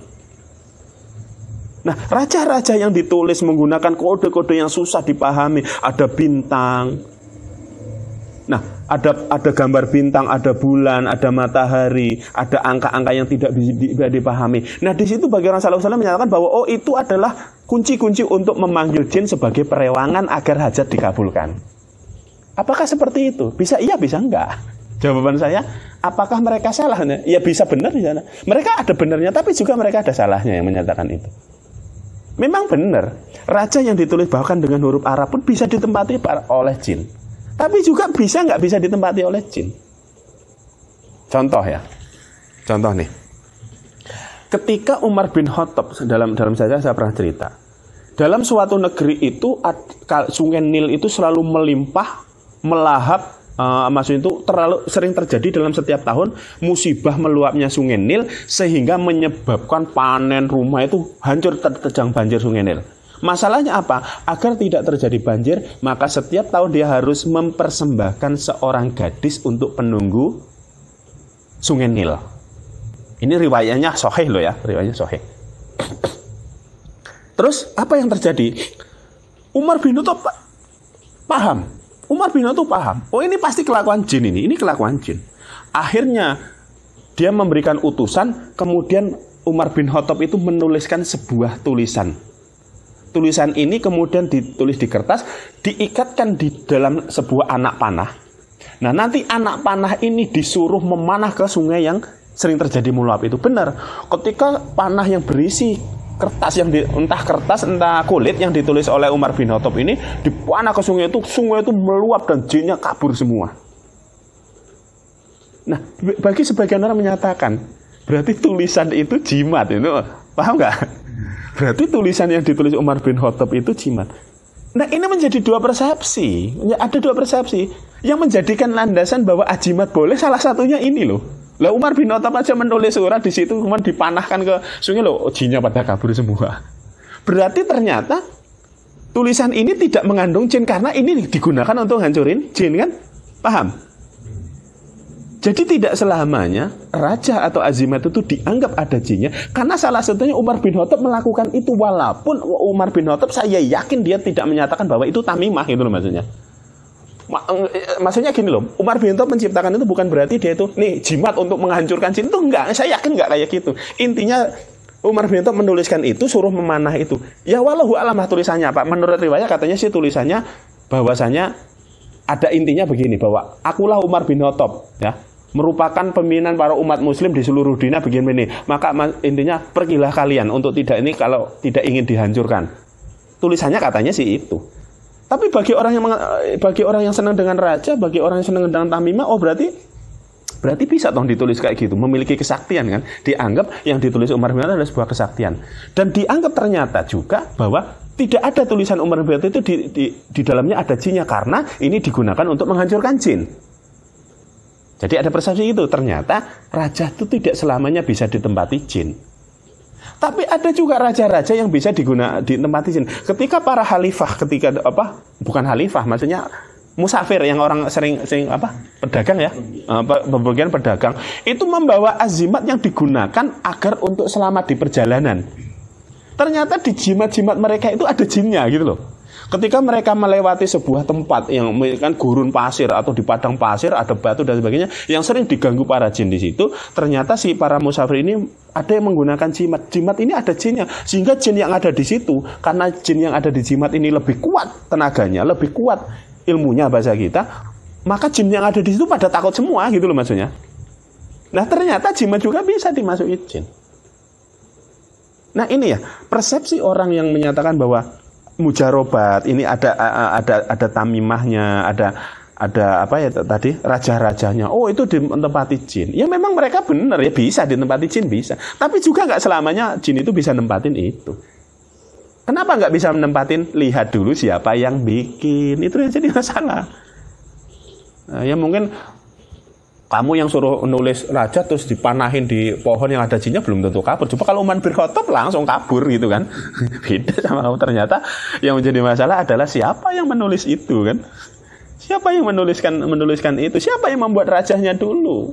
Nah, raja-raja yang ditulis menggunakan kode-kode yang susah dipahami, ada bintang. Nah, ada gambar bintang, ada bulan, ada matahari, ada angka-angka yang tidak bisa dipahami. Nah, di situ bagi orang salafus saleh menyatakan bahwa itu adalah kunci-kunci untuk memanggil jin sebagai perewangan agar hajat dikabulkan. Apakah seperti itu? Bisa iya, bisa enggak? Jawaban saya, apakah mereka salah? Ya bisa benar di sana. Mereka ada benarnya, tapi juga mereka ada salahnya yang menyatakan itu. Memang benar, raja yang ditulis bahkan dengan huruf Arab pun bisa ditempati oleh jin. Tapi juga bisa nggak bisa ditempati oleh jin. Contoh ya, contoh nih. Ketika Umar bin Khattab dalam saya pernah cerita, dalam suatu negeri itu sungai Nil itu selalu melimpah, melahap, maksudnya itu terlalu sering terjadi dalam setiap tahun musibah meluapnya sungai Nil sehingga menyebabkan panen rumah itu hancur terjang banjir sungai Nil. Masalahnya apa? Agar tidak terjadi banjir, maka setiap tahun dia harus mempersembahkan seorang gadis untuk penunggu sungai Nil. Ini riwayatnya sahih loh ya, riwayatnya sahih. Terus apa yang terjadi? Umar bin Khattab paham. Umar bin Khattab paham. Oh, ini pasti kelakuan jin ini kelakuan jin. Akhirnya dia memberikan utusan, kemudian Umar bin Khattab itu menuliskan sebuah tulisan. Tulisan ini kemudian ditulis di kertas, diikatkan di dalam sebuah anak panah. Nah, nanti anak panah ini disuruh memanah ke sungai yang sering terjadi meluap itu. Benar, ketika panah yang berisi kertas entah kertas entah kulit yang ditulis oleh Umar bin Khattab ini dipanah ke sungai itu meluap dan jinnya kabur semua. Nah, bagi sebagian orang menyatakan berarti tulisan itu jimat, itu paham nggak? Berarti tulisan yang ditulis Umar bin Khattab itu jimat. Nah, ini menjadi dua persepsi. Ada dua persepsi yang menjadikan landasan bahwa ajimat boleh, salah satunya ini loh. Lah, Umar bin Khattab aja menulis surat di situ kemudian dipanahkan ke sungai loh, jinnya pada kabur semua. Berarti ternyata tulisan ini tidak mengandung jin karena ini digunakan untuk hancurin jin, kan? Paham? Jadi tidak selamanya raja atau azimat itu dianggap ada jinnya, karena salah satunya Umar bin Khattab melakukan itu, walaupun Umar bin Khattab saya yakin dia tidak menyatakan bahwa itu tamimah, gitu loh maksudnya. Maksudnya gini loh, Umar bin Khattab menciptakan itu bukan berarti dia itu nih jimat untuk menghancurkan jin, itu enggak, saya yakin enggak kayak gitu. Intinya Umar bin Khattab menuliskan itu, suruh memanah itu. Ya wallahu a'lam tulisannya Pak. Menurut riwayat katanya sih tulisannya bahwasanya ada intinya begini, bahwa akulah Umar bin Khattab ya, merupakan pimpinan para umat muslim di seluruh dunia begini. Maka intinya pergilah kalian untuk tidak ini kalau tidak ingin dihancurkan. Tulisannya katanya sih itu. Tapi bagi orang yang senang dengan raja, bagi orang yang senang dengan tamimah, oh berarti bisa dong ditulis kayak gitu, memiliki kesaktian kan? Dianggap yang ditulis Umar bin Khattab adalah sebuah kesaktian. Dan dianggap ternyata juga bahwa tidak ada tulisan Umar bin Khattab itu di dalamnya ada jinnya, karena ini digunakan untuk menghancurkan jin. Jadi ada persepsi itu, ternyata raja itu tidak selamanya bisa ditempati jin. Tapi ada juga raja-raja yang bisa ditempati jin. Ketika para khalifah, bukan khalifah, maksudnya musafir yang orang sering pedagang ya, pembagian pedagang, itu membawa azimat yang digunakan agar untuk selamat di perjalanan. Ternyata di jimat-jimat mereka itu ada jinnya gitu loh. Ketika mereka melewati sebuah tempat yang kan gurun pasir atau di padang pasir ada batu dan sebagainya yang sering diganggu para jin di situ, ternyata si para musafir ini ada yang menggunakan jimat. Jimat ini ada jinnya, sehingga jin yang ada di situ, karena jin yang ada di jimat ini lebih kuat tenaganya, lebih kuat ilmunya bahasa kita, maka jin yang ada di situ pada takut semua gitu loh maksudnya. Nah ternyata jimat juga bisa dimasuki jin. Nah ini ya persepsi orang yang menyatakan bahwa mujarobat ini ada tamimahnya, ada apa ya tadi raja-rajanya. Oh itu ditempati jin. Ya memang mereka benar ya bisa ditempati jin bisa. Tapi juga nggak selamanya jin itu bisa nempatin itu. Kenapa nggak bisa menempatin? Lihat dulu siapa yang bikin. Itu yang jadi masalah. Nah, ya mungkin kamu yang suruh nulis raja terus dipanahin di pohon yang ada jinnya belum tentu kabur. Coba kalau Umar bin Khattab langsung kabur gitu kan. Beda sama kamu. Ternyata yang menjadi masalah adalah siapa yang menulis itu kan. Siapa yang menuliskan itu? Siapa yang membuat rajanya dulu?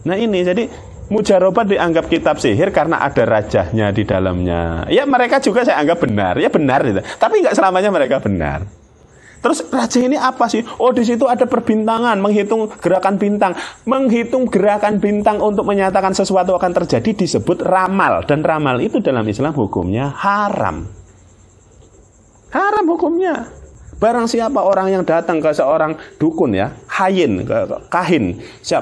Nah ini jadi mujarobat dianggap kitab sihir karena ada rajahnya di dalamnya. Ya mereka juga saya anggap benar. Ya benar gitu. Tapi nggak selamanya mereka benar. Terus raja ini apa sih? Oh di situ ada perbintangan, menghitung gerakan bintang. Menghitung gerakan bintang untuk menyatakan sesuatu akan terjadi disebut ramal. Dan ramal itu dalam Islam hukumnya haram. Haram hukumnya. Barang siapa orang yang datang ke seorang dukun ya, kahin.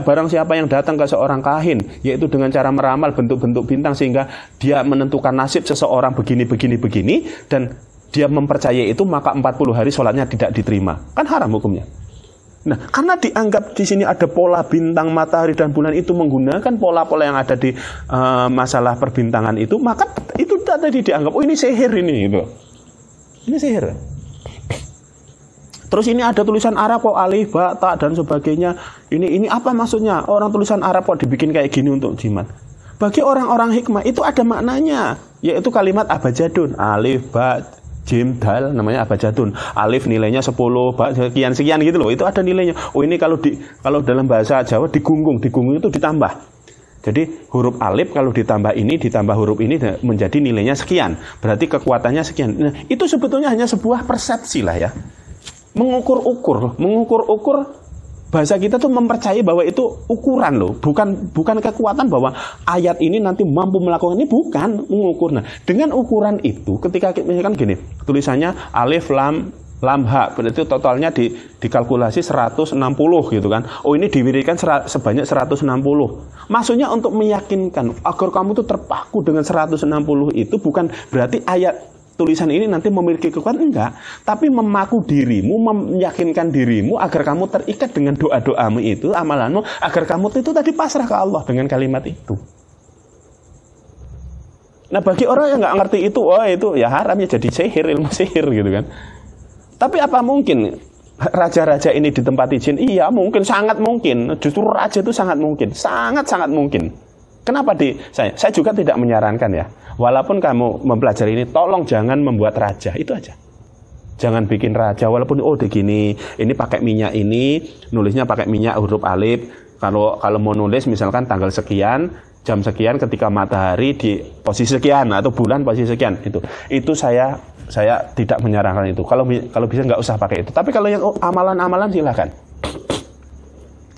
Barang siapa yang datang ke seorang kahin, yaitu dengan cara meramal bentuk-bentuk bintang sehingga dia menentukan nasib seseorang begini, dan dia mempercayai itu, maka 40 hari sholatnya tidak diterima. Kan haram hukumnya. Nah, karena dianggap di sini ada pola bintang, matahari dan bulan itu menggunakan pola-pola yang ada di masalah perbintangan itu, maka itu tadi dianggap oh ini sihir ini gitu. Ini sihir. Terus ini ada tulisan Arab kok alif, ba, ta dan sebagainya. Ini apa maksudnya? Orang tulisan Arab kok dibikin kayak gini untuk jimat. Bagi orang-orang hikmah itu ada maknanya, yaitu kalimat abjadun, alif, ba, jim, dal, namanya abjadun. Alif nilainya 10, ba, sekian gitu loh. Itu ada nilainya. Oh ini kalau dalam bahasa Jawa digunggung itu ditambah. Jadi huruf alif kalau ditambah huruf ini menjadi nilainya sekian. Berarti kekuatannya sekian. Nah, itu sebetulnya hanya sebuah persepsi lah ya. Mengukur-ukur bahasa kita tuh mempercayai bahwa itu ukuran loh, bukan kekuatan bahwa ayat ini nanti mampu melakukan ini, bukan mengukur. Nah, dengan ukuran itu ketika misalkan gini, tulisannya alif lam ha, berarti totalnya dikalkulasi 160 gitu kan. Oh ini diwiridkan sebanyak 160. Maksudnya untuk meyakinkan agar kamu tuh terpaku dengan 160 itu, bukan berarti ayat tulisan ini nanti memiliki kekuatan, enggak, tapi memaku dirimu, meyakinkan dirimu agar kamu terikat dengan doa-doamu itu, amalanmu, agar kamu itu tadi pasrah ke Allah dengan kalimat itu. Nah bagi orang yang nggak ngerti itu, oh itu ya haram ya, jadi sihir, ilmu sihir gitu kan. Tapi apa mungkin raja-raja ini ditempati jin? Iya mungkin, sangat mungkin. Justru raja itu sangat mungkin, sangat mungkin. Kenapa saya juga tidak menyarankan ya. Walaupun kamu mempelajari ini, tolong jangan membuat raja, itu aja. Jangan bikin raja, walaupun oh begini, ini pakai minyak ini, nulisnya pakai minyak huruf alif. Kalau mau nulis misalkan tanggal sekian, jam sekian, ketika matahari di posisi sekian atau bulan posisi sekian, itu saya tidak menyarankan itu. Kalau bisa nggak usah pakai itu. Tapi kalau yang amalan-amalan silakan.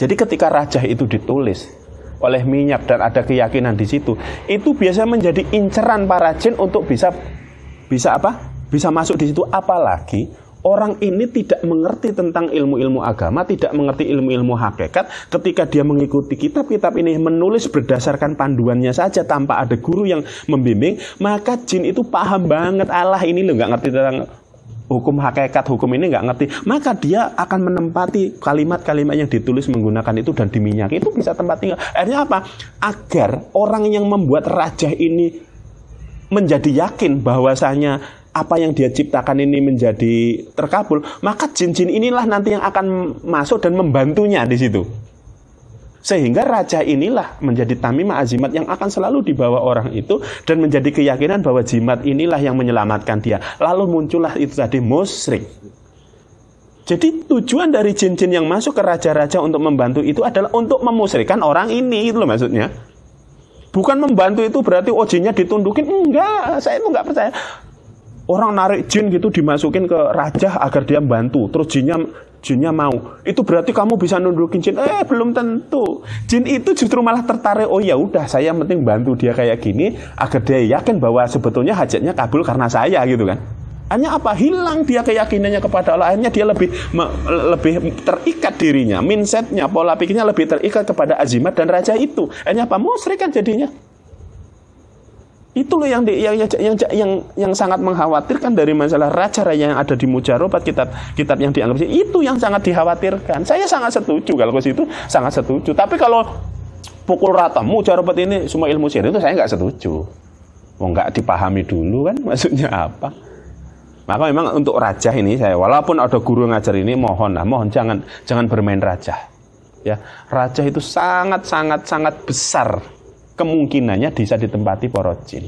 Jadi ketika raja itu ditulis oleh minyak dan ada keyakinan di situ, itu biasa menjadi inceran para jin untuk bisa masuk di situ. Apalagi orang ini tidak mengerti tentang ilmu-ilmu agama, tidak mengerti ilmu-ilmu hakikat. Ketika dia mengikuti kitab-kitab ini, menulis berdasarkan panduannya saja tanpa ada guru yang membimbing, maka jin itu paham banget, Allah ini lo nggak ngerti tentang hukum hakikat, hukum ini nggak ngerti, maka dia akan menempati kalimat-kalimat yang ditulis menggunakan itu dan diminyaki, itu bisa tempat tinggal. Akhirnya apa? Agar orang yang membuat raja ini menjadi yakin bahwasanya apa yang dia ciptakan ini menjadi terkabul, maka jin-jin inilah nanti yang akan masuk dan membantunya di situ. Sehingga raja inilah menjadi tamimah azimat yang akan selalu dibawa orang itu, dan menjadi keyakinan bahwa jimat inilah yang menyelamatkan dia. Lalu muncullah itu tadi musyrik. Jadi tujuan dari jin-jin yang masuk ke raja-raja untuk membantu itu adalah untuk memusyrikkan orang ini, itu loh maksudnya. Bukan membantu itu berarti jinnya ditundukin, enggak, saya itu enggak percaya. Orang narik jin gitu dimasukin ke raja agar dia bantu, terus jinnya mau. Itu berarti kamu bisa nundukin jin. Belum tentu. Jin itu justru malah tertarik, oh ya udah, saya penting bantu dia kayak gini agar dia yakin bahwa sebetulnya hajatnya kabul karena saya gitu kan. Hanya apa? Hilang dia keyakinannya kepada Allah. Akhirnya dia lebih terikat dirinya, mindsetnya, pola pikirnya lebih terikat kepada azimat dan raja itu. Akhirnya apa? Musyrik kan jadinya. Itu loh yang sangat mengkhawatirkan dari masalah raja-raja yang ada di Mujarobat, kitab yang dianggap itu yang sangat dikhawatirkan. Saya sangat setuju kalau ke situ, sangat setuju. Tapi kalau pukul rata Mujarobat ini semua ilmu sihir, itu saya nggak setuju. Nggak dipahami dulu kan maksudnya apa. Maka memang untuk raja ini saya, walaupun ada guru ngajar ini, mohon jangan bermain raja. Ya, raja itu sangat besar kemungkinannya bisa ditempati para jin.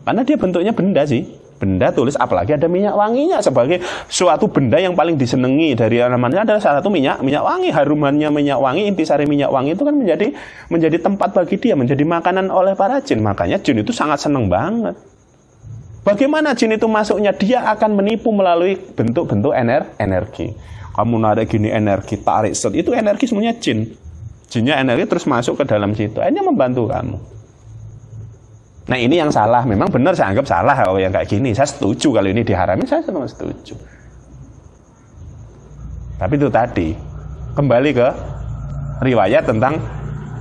Karena dia bentuknya benda sih. Benda tulis, apalagi ada minyak wanginya sebagai suatu benda yang paling disenangi dari namanya adalah salah satu minyak wangi. Harumannya minyak wangi, intisari minyak wangi itu kan menjadi tempat bagi dia, menjadi makanan oleh para jin. Makanya jin itu sangat senang banget. Bagaimana jin itu masuknya? Dia akan menipu melalui bentuk-bentuk energi. Kamu narik gini energi, tarik set, itu energi semuanya jin. Jinnya energi terus masuk ke dalam situ, hanya membantu kamu. Nah ini yang salah, memang benar saya anggap salah kalau yang kayak gini. Saya setuju kalau ini diharamin, saya memang setuju. Tapi itu tadi, kembali ke riwayat tentang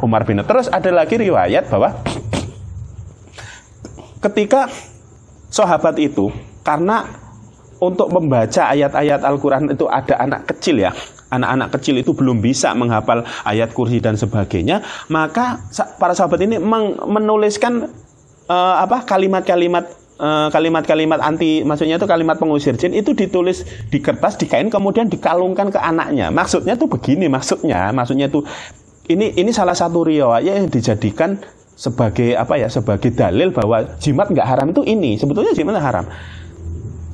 Umar bin Khattab. Terus ada lagi riwayat bahwa ketika sahabat itu, karena untuk membaca ayat-ayat Al-Quran itu ada anak kecil ya, anak-anak kecil itu belum bisa menghafal ayat kursi dan sebagainya, maka para sahabat ini menuliskan kalimat-kalimat anti, maksudnya itu kalimat pengusir jin itu ditulis di kertas, di kain, kemudian dikalungkan ke anaknya. Maksudnya tuh begini, maksudnya tuh ini salah satu riwayat yang dijadikan sebagai sebagai dalil bahwa jimat nggak haram itu ini. Sebetulnya jimat haram.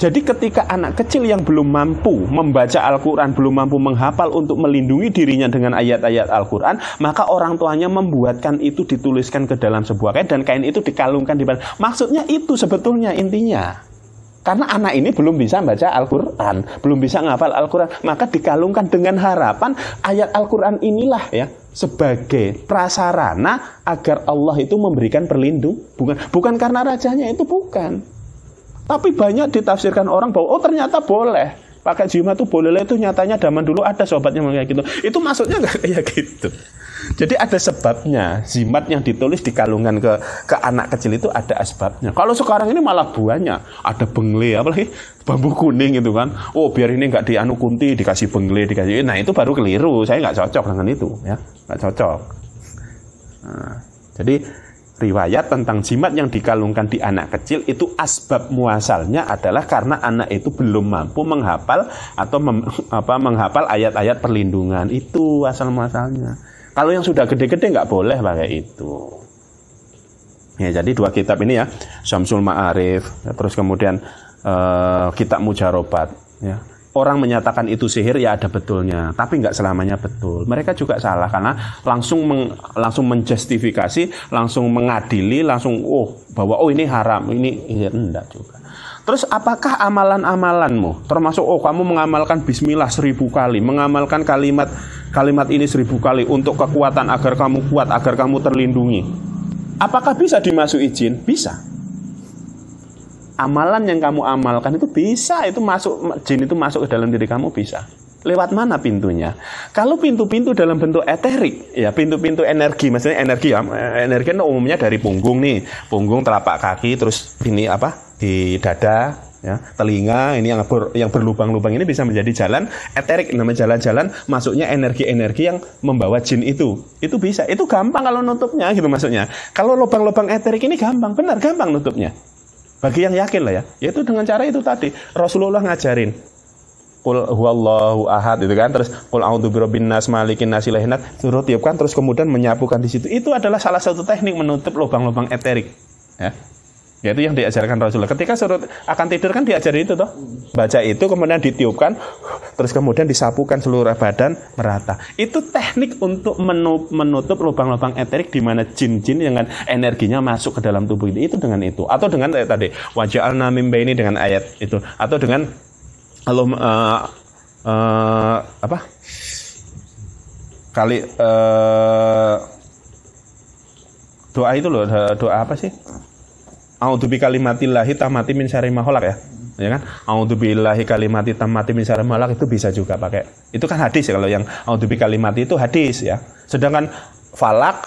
Jadi ketika anak kecil yang belum mampu membaca Al-Quran, belum mampu menghafal untuk melindungi dirinya dengan ayat-ayat Al-Quran, maka orang tuanya membuatkan itu dituliskan ke dalam sebuah kain, dan kain itu dikalungkan di badan. Maksudnya itu sebetulnya intinya. Karena anak ini belum bisa baca Al-Quran, belum bisa menghafal Al-Quran, maka dikalungkan dengan harapan ayat Al-Quran inilah ya sebagai prasarana agar Allah itu memberikan perlindung. Bukan karena rajanya, itu bukan. Tapi banyak ditafsirkan orang bahwa ternyata boleh pakai jimat itu boleh. Itu nyatanya zaman dulu ada sobatnya kayak gitu. Itu maksudnya nggak kayak gitu. Jadi ada sebabnya. Jimat yang ditulis dikalungkan ke anak kecil itu ada sebabnya. Kalau sekarang ini malah buahnya ada bengle, apalagi bambu kuning gitu kan. Biar ini nggak dianu kunti, dikasih bengle, dikasih. Nah itu baru keliru. Saya nggak cocok dengan itu, ya nggak cocok. Nah, jadi riwayat tentang jimat yang dikalungkan di anak kecil itu asbab muasalnya adalah karena anak itu belum mampu menghafal atau menghafal ayat-ayat perlindungan. Itu asal muasalnya. Kalau yang sudah gede-gede nggak boleh pakai itu. Ya, jadi dua kitab ini ya, Syamsul Ma'arif, ya, terus kemudian kitab Mujarobat. Ya. Orang menyatakan itu sihir ya ada betulnya, tapi nggak selamanya betul. Mereka juga salah karena langsung menjustifikasi, langsung mengadili, langsung bahwa ini haram, ini enggak juga. Terus apakah amalan-amalanmu termasuk kamu mengamalkan bismillah 1000 kali, mengamalkan kalimat ini 1000 kali untuk kekuatan agar kamu kuat, agar kamu terlindungi. Apakah bisa dimasuki jin? Bisa. Amalan yang kamu amalkan itu bisa, itu masuk, jin itu masuk ke dalam diri kamu bisa. Lewat mana pintunya? Kalau pintu-pintu dalam bentuk eterik, ya pintu-pintu energi, maksudnya energi ya, energi kan umumnya dari punggung nih, punggung, telapak kaki, terus ini di dada, ya, telinga, ini yang berlubang-lubang ini bisa menjadi jalan eterik, namanya jalan-jalan masuknya energi-energi yang membawa jin itu bisa, itu gampang kalau nutupnya gitu maksudnya. Kalau lubang-lubang eterik ini gampang, benar gampang nutupnya. Bagi yang yakin lah ya, yaitu dengan cara itu tadi. Rasulullah ngajarin, Qul huwallahu ahad itu kan, terus Qul a'udzu birabbin nas malikin nas ilahin nas, suruh tiupkan terus kemudian menyapukan di situ. Itu adalah salah satu teknik menutup lubang-lubang eterik, ya. Yaitu yang diajarkan Rasulullah. Ketika suruh akan tidur kan diajari itu toh. Baca itu kemudian ditiupkan, terus kemudian disapukan seluruh badan merata. Itu teknik untuk menutup lubang-lubang eterik di mana jin-jin dengan energinya masuk ke dalam tubuh itu. Itu dengan itu. Atau dengan tadi waja'alna min baini dengan ayat itu. Atau dengan doa itu loh, doa apa sih? A'udzubi kalimatillahi tammati min syarri ma khalaq ya kan? A'udzubillahi kalimati tammati min syarri ma khalaq itu bisa juga pakai. Itu kan hadis ya, kalau yang a'udzubi kalimati itu hadis ya. Sedangkan falak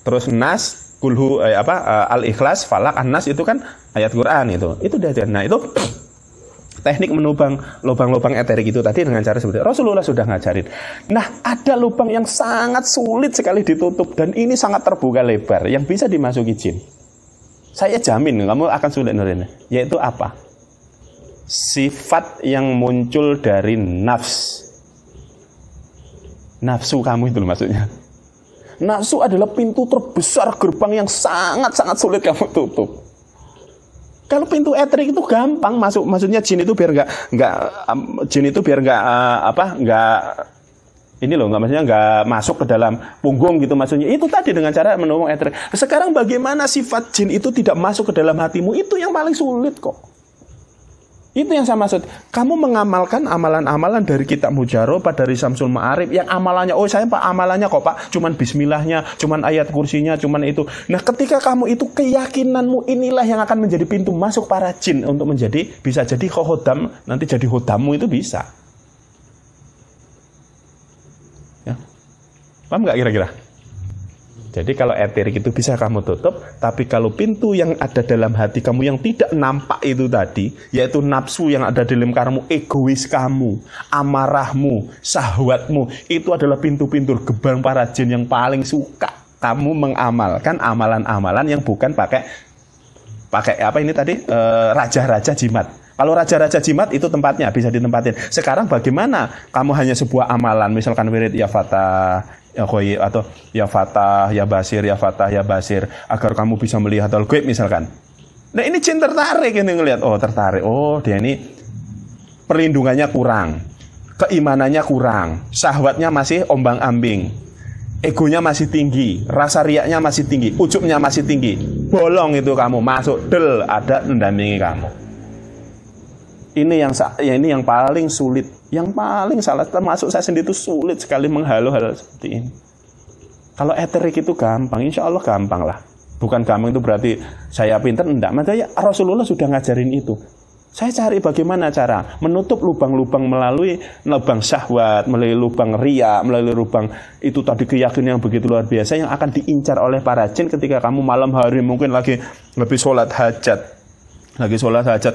terus nas kulhu al-ikhlas, falak, an-nas itu kan ayat Quran itu. Itu dia. Nah, itu teknik menubang lubang-lubang eterik itu tadi dengan cara seperti itu. Rasulullah sudah ngajarin. Nah, ada lubang yang sangat sulit sekali ditutup dan ini sangat terbuka lebar yang bisa dimasuki jin. Saya jamin kamu akan sulit nurinnya. Yaitu apa? Sifat yang muncul dari nafsu kamu itu loh maksudnya. Nafsu adalah pintu terbesar gerbang yang sangat-sangat sulit kamu tutup. Kalau pintu eterik itu gampang masuk, maksudnya jin itu biar nggak masuk ke dalam punggung gitu maksudnya. Itu tadi dengan cara menolong eterik. Sekarang bagaimana sifat jin itu tidak masuk ke dalam hatimu? Itu yang paling sulit kok. Itu yang saya maksud. Kamu mengamalkan amalan-amalan dari kitab Mujarrabah, dari Syamsul Ma'arif yang amalannya, saya Pak amalannya kok Pak, cuman bismillahnya, cuman ayat kursinya, cuman itu. Nah, ketika kamu itu keyakinanmu inilah yang akan menjadi pintu masuk para jin untuk menjadi, bisa jadi khodam, nanti jadi khodammu itu bisa. Ya. Paham nggak kira-kira? Jadi kalau eterik itu bisa kamu tutup, tapi kalau pintu yang ada dalam hati kamu yang tidak nampak itu tadi, yaitu nafsu yang ada di dalam kamu, egois kamu, amarahmu, syahwatmu, itu adalah pintu-pintu gerbang para jin yang paling suka kamu mengamalkan amalan-amalan yang bukan pakai apa ini tadi, raja-raja jimat. Kalau raja-raja jimat itu tempatnya bisa ditempatin. Sekarang bagaimana kamu hanya sebuah amalan, misalkan wirid ya Fatah, ya Khoi, atau ya Fatah, ya Basir, ya Fatah, ya Basir, agar kamu bisa melihat al-ghaib misalkan. Nah, ini jin tertarik ini ngelihat, tertarik. Dia ini perlindungannya kurang, keimanannya kurang, syahwatnya masih ombang-ambing, egonya masih tinggi, rasa riaknya masih tinggi, ujubnya masih tinggi. Bolong itu kamu masuk, ada mendampingi kamu. Ini yang paling sulit, yang paling salah, termasuk saya sendiri itu sulit sekali menghalau hal seperti ini. Kalau eterik itu gampang, insya Allah gampang lah. Bukan gampang itu berarti saya pintar, enggak. Makanya Rasulullah sudah ngajarin itu. Saya cari bagaimana cara menutup lubang-lubang melalui lubang syahwat, melalui lubang riya, melalui lubang itu tadi keyakinan yang begitu luar biasa yang akan diincar oleh para jin ketika kamu malam hari mungkin lagi lebih sholat hajat.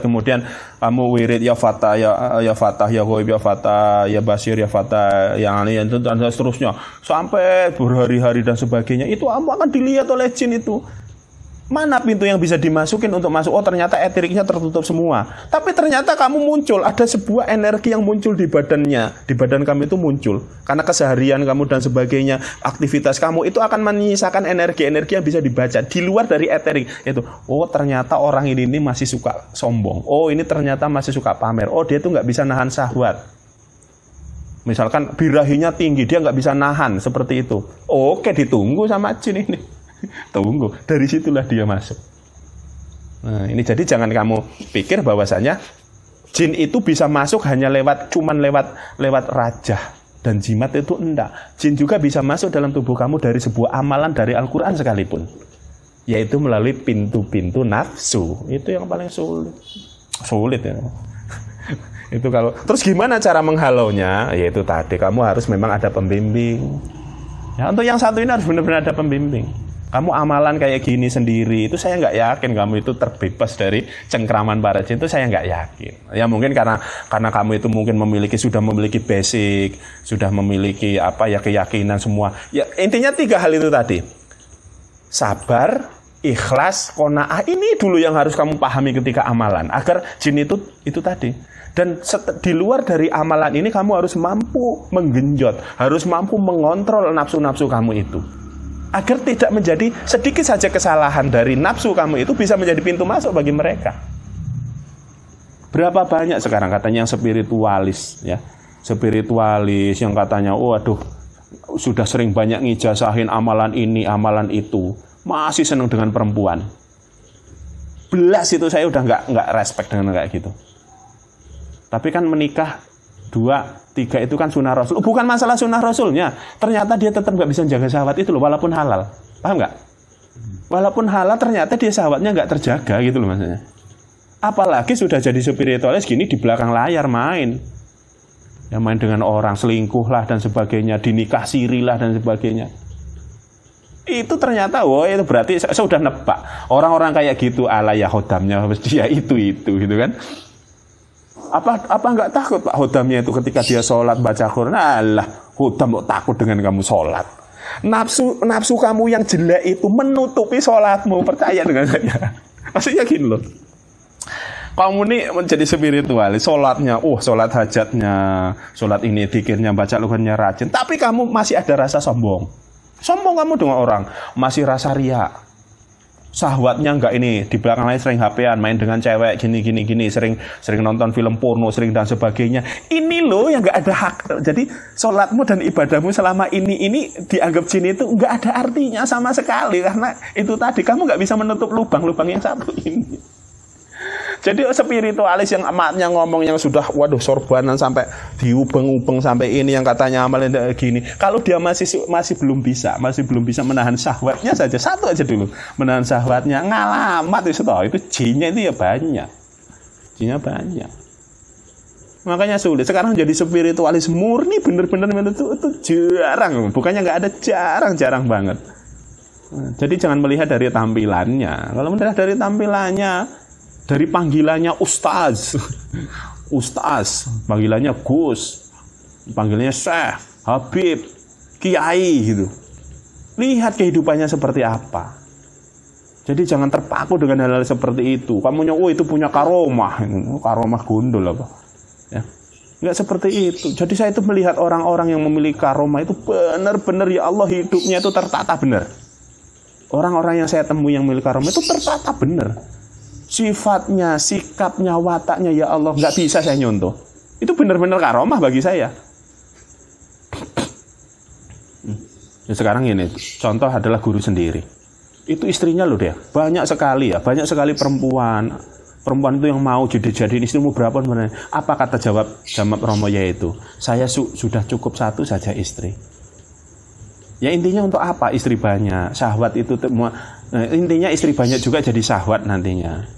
Kemudian kamu wirid ya Fatah, ya Fatah, ya Ghaib, ya Fatah, ya Basir, ya Fatah, yang ini dan seterusnya sampai berhari-hari dan sebagainya. Itu kamu akan dilihat oleh jin itu. Mana pintu yang bisa dimasukin untuk masuk? Ternyata eteriknya tertutup semua. Tapi ternyata kamu muncul, ada sebuah energi yang muncul di badannya. Di badan kamu itu muncul. Karena keseharian kamu dan sebagainya, aktivitas kamu itu akan menyisakan energi-energi yang bisa dibaca di luar dari eterik. Itu, ternyata orang ini masih suka sombong. Ini ternyata masih suka pamer. Dia tuh nggak bisa nahan syahwat. Misalkan birahinya tinggi, dia nggak bisa nahan seperti itu. Oke, ditunggu sama jin ini. Tunggu, dari situlah dia masuk. Nah, ini jadi jangan kamu pikir bahwasanya jin itu bisa masuk hanya lewat rajah dan jimat itu enggak. Jin juga bisa masuk dalam tubuh kamu dari sebuah amalan dari Al-Qur'an sekalipun. Yaitu melalui pintu-pintu nafsu. Itu yang paling sulit ya. Itu kalau terus gimana cara menghalaunya? Yaitu tadi kamu harus memang ada pembimbing. Ya, untuk yang satu ini harus benar-benar ada pembimbing. Kamu amalan kayak gini sendiri, itu saya nggak yakin kamu itu terbebas dari cengkraman para jin, itu saya nggak yakin. Ya mungkin karena kamu itu mungkin sudah memiliki basic, sudah memiliki keyakinan semua. Ya intinya 3 hal itu tadi. Sabar, ikhlas, qanaah, ini dulu yang harus kamu pahami ketika amalan, agar jin itu tadi. Dan di luar dari amalan ini kamu harus mampu menggenjot, harus mampu mengontrol nafsu-nafsu kamu itu. Agar tidak menjadi sedikit saja kesalahan dari nafsu kamu itu bisa menjadi pintu masuk bagi mereka. Berapa banyak sekarang katanya yang spiritualis ya. Spiritualis yang katanya waduh sudah sering banyak ngijazahin amalan ini, amalan itu, masih senang dengan perempuan. Belas itu saya udah nggak respect dengan kayak gitu. Tapi kan menikah 2, 3 itu kan sunnah Rasul. Bukan masalah sunnah Rasulnya. Ternyata dia tetap nggak bisa jaga syahwat itu loh, walaupun halal. Paham nggak? Walaupun halal ternyata dia syahwatnya nggak terjaga gitu loh maksudnya. Apalagi sudah jadi spiritualis gini di belakang layar main. Ya main dengan orang, selingkuh lah dan sebagainya, dinikah siri lah dan sebagainya. Itu ternyata, itu berarti saya sudah nebak. Orang-orang kayak gitu ala ya hodamnya dia itu gitu kan. Apa nggak takut Pak hodamnya itu ketika dia sholat baca Quran? Alah, hodam kok takut dengan kamu sholat. Nafsu kamu yang jelek itu menutupi sholatmu, percaya dengan saya. Maksudnya gini loh. Kamu ini menjadi spiritualis, sholatnya, sholat hajatnya, sholat ini, dikirnya, baca Al-Qur'annya rajin. Tapi kamu masih ada rasa sombong. Sombong kamu dengan orang, masih rasa riak. Syahwatnya enggak ini, di belakang lain sering HP-an, main dengan cewek, gini, sering nonton film porno, sering dan sebagainya. Ini loh yang enggak ada hak. Jadi sholatmu dan ibadahmu selama ini dianggap jin itu enggak ada artinya sama sekali. Karena itu tadi, kamu enggak bisa menutup lubang-lubang yang satu ini. Jadi spiritualis yang amatnya ngomong yang sudah waduh sorbanan sampai diubeng-ubeng sampai ini yang katanya amalin gini. Kalau dia masih belum bisa menahan syahwatnya saja, satu aja dulu. Menahan syahwatnya ngalamat itu jinnya itu ya banyak. Jinnya banyak. Makanya sulit. Sekarang jadi spiritualis murni bener-bener itu jarang. Bukannya nggak ada, jarang banget. Jadi jangan melihat dari tampilannya. Kalau melihat dari tampilannya, dari panggilannya Ustaz, panggilannya Gus, panggilannya Syekh, Habib, Kiai gitu. Lihat kehidupannya seperti apa. Jadi jangan terpaku dengan hal-hal seperti itu. Kamu itu punya karomah gondol apa? Ya. Enggak seperti itu. Jadi saya itu melihat orang-orang yang memiliki karomah itu benar-benar ya Allah hidupnya itu tertata benar. Orang-orang yang saya temui yang memiliki karomah itu tertata benar. Sifatnya, sikapnya, wataknya ya Allah nggak bisa saya nyontoh. Itu benar-benar karomah bagi saya. Ya sekarang ini contoh adalah guru sendiri. Itu istrinya loh dia. Banyak sekali perempuan itu yang mau jadi istrimu berapa sebenarnya? Apa kata jawab Romo yaitu saya sudah cukup satu saja istri. Ya intinya untuk apa istri banyak? Syahwat itu intinya istri banyak juga jadi syahwat nantinya.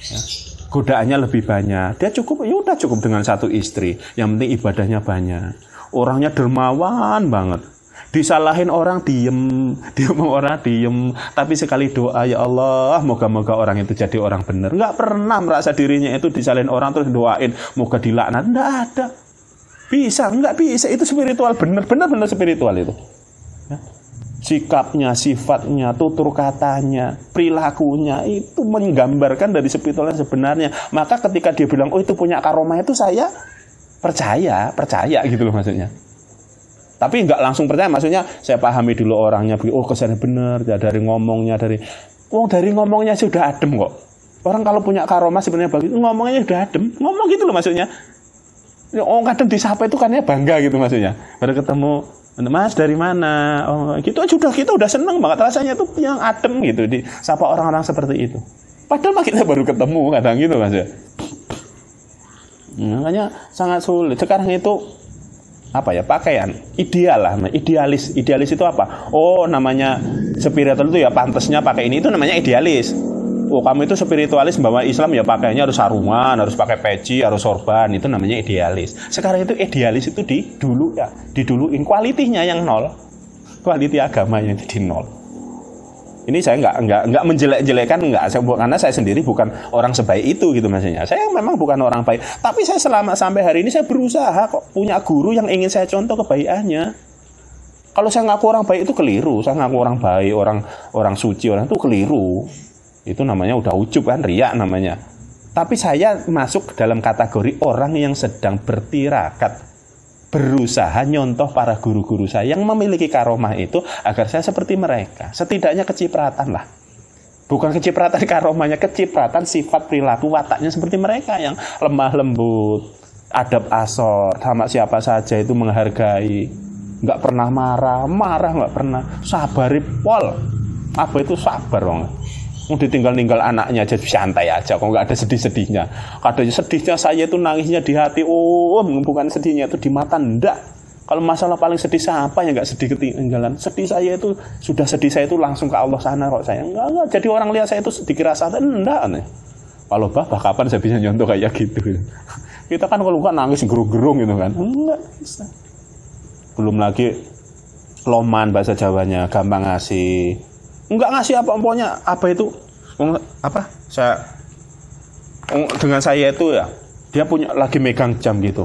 Ya. Godaannya lebih banyak. Dia cukup dengan satu istri. Yang penting ibadahnya banyak. Orangnya dermawan banget. Disalahin orang diem. Tapi sekali doa ya Allah, moga-moga orang itu jadi orang benar. Nggak pernah merasa dirinya itu disalahin orang terus doain moga dilaknat. Nggak ada. Nggak bisa. Itu spiritual benar spiritual itu. Ya. Sikapnya, sifatnya, tutur katanya, perilakunya itu menggambarkan dari spiritual yang sebenarnya. Maka ketika dia bilang, itu punya karomah itu saya percaya gitu loh maksudnya. Tapi nggak langsung percaya, maksudnya saya pahami dulu orangnya, kesannya benar, dari ngomongnya sudah adem kok. Orang kalau punya karomah sebenarnya bagus, ngomongnya sudah adem, ngomong gitu loh maksudnya. Kadang disapa itu kan ya bangga gitu maksudnya. Baru ketemu, Mas dari mana? Gitu kita udah seneng banget rasanya tuh yang adem gitu disapa orang-orang seperti itu. Padahal kita baru ketemu kadang gitu Mas ya. Makanya sangat sulit. Sekarang itu pakaian ideal lah, idealis itu apa? Namanya spiritual itu ya pantasnya pakai ini, itu namanya idealis. Kamu itu spiritualis bawa Islam ya pakainya harus sarungan, harus pakai peci, harus sorban, itu namanya idealis. Sekarang itu idealis itu diduluin kualitinya yang nol, kualiti agamanya itu di nol. Ini saya nggak menjelek-jelekan karena saya sendiri bukan orang sebaik itu gitu maksudnya. Saya memang bukan orang baik, tapi saya sampai hari ini saya berusaha kok punya guru yang ingin saya contoh kebaikannya. Kalau saya ngaku orang baik itu keliru, saya ngaku orang baik, orang suci, orang itu keliru. Itu namanya udah ujub kan, riak namanya. Tapi saya masuk dalam kategori orang yang sedang bertirakat berusaha nyontoh para guru-guru saya yang memiliki karomah itu agar saya seperti mereka. Setidaknya kecipratan lah. Bukan kecipratan karomahnya, kecipratan sifat perilaku wataknya seperti mereka yang lemah lembut, adab asor, sama siapa saja itu menghargai, nggak pernah marah nggak pernah, sabari pol. Apa itu sabar wong? Mau ditinggal-tinggal anaknya aja santai aja, kok nggak ada sedih-sedihnya. Katanya sedihnya saya itu nangisnya di hati, bukan sedihnya itu di mata, ndak. Kalau masalah paling sedih siapa yang nggak sedih ketinggalan? Sedih saya itu, sudah sedih saya itu langsung ke Allah sana kok saya. Enggak. Jadi orang lihat saya itu dikira santai, enggak nih. Kalau bah kapan saya bisa nyontoh kayak gitu? Kita kan kalau kan nangis gerung-gerung gitu kan. Enggak bisa. Belum lagi loman bahasa Jawanya, gampang ngasih. Enggak ngasih apa pokoknya apa itu? Apa? Dengan saya itu ya, dia punya lagi megang jam gitu.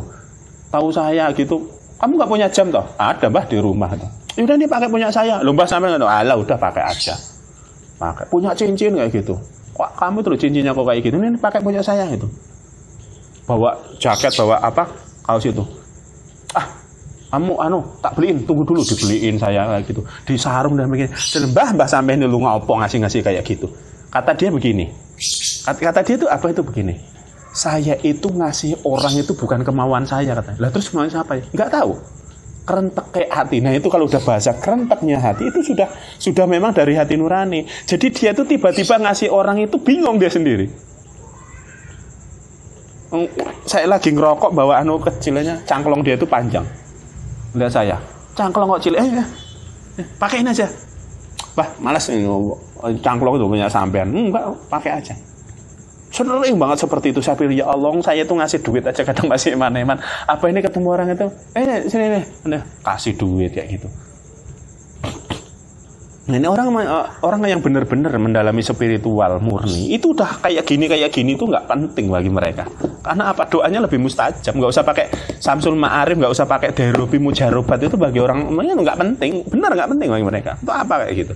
Tahu saya gitu. Kamu nggak punya jam toh? Ada mbah di rumah toh. Udah nih pakai punya saya. Mbah sampai nggak tahu. Alah udah pakai aja. Pakai punya cincin kayak gitu. Kok kamu tuh cincinnya kok kayak gitu? Ini pakai punya saya itu. Bawa jaket, bawa apa? Kaos itu. Kamu tak beliin, tunggu dulu dibeliin saya kayak gitu. Di sarung dan begini. Mbah sampai ini lu ngopo ngasih kayak gitu. Kata dia begini. Kata dia itu apa itu begini. Saya itu ngasih orang itu bukan kemauan saya katanya. Lah terus kemauan siapa ya? Enggak tahu. Kerentek kayak hati. Nah itu kalau udah bahasa kerenteknya hati itu sudah memang dari hati nurani. Jadi dia tuh tiba-tiba ngasih orang itu bingung dia sendiri. Saya lagi ngerokok bawa kecilnya, cangklong dia itu panjang. Lihat saya, cangklong kok cilik, pakein aja. Bah, malas ini cangklong itu punya sampean. Enggak, pakai aja. Sering banget seperti itu. Saya pilih, ya Allah, saya itu ngasih duit aja kadang masih eman-eman. Apa ini ketemu orang itu? Sini nih, kasih duit kayak gitu. Nah, ini orang yang benar-benar mendalami spiritual murni itu udah kayak gini itu nggak penting bagi mereka. Karena apa? Doanya lebih mustajab. Nggak usah pakai Samsul Ma'arif, nggak usah pakai Dairobi Mujarobat, itu bagi orang nggak penting. Benar nggak penting bagi mereka. Itu apa kayak gitu?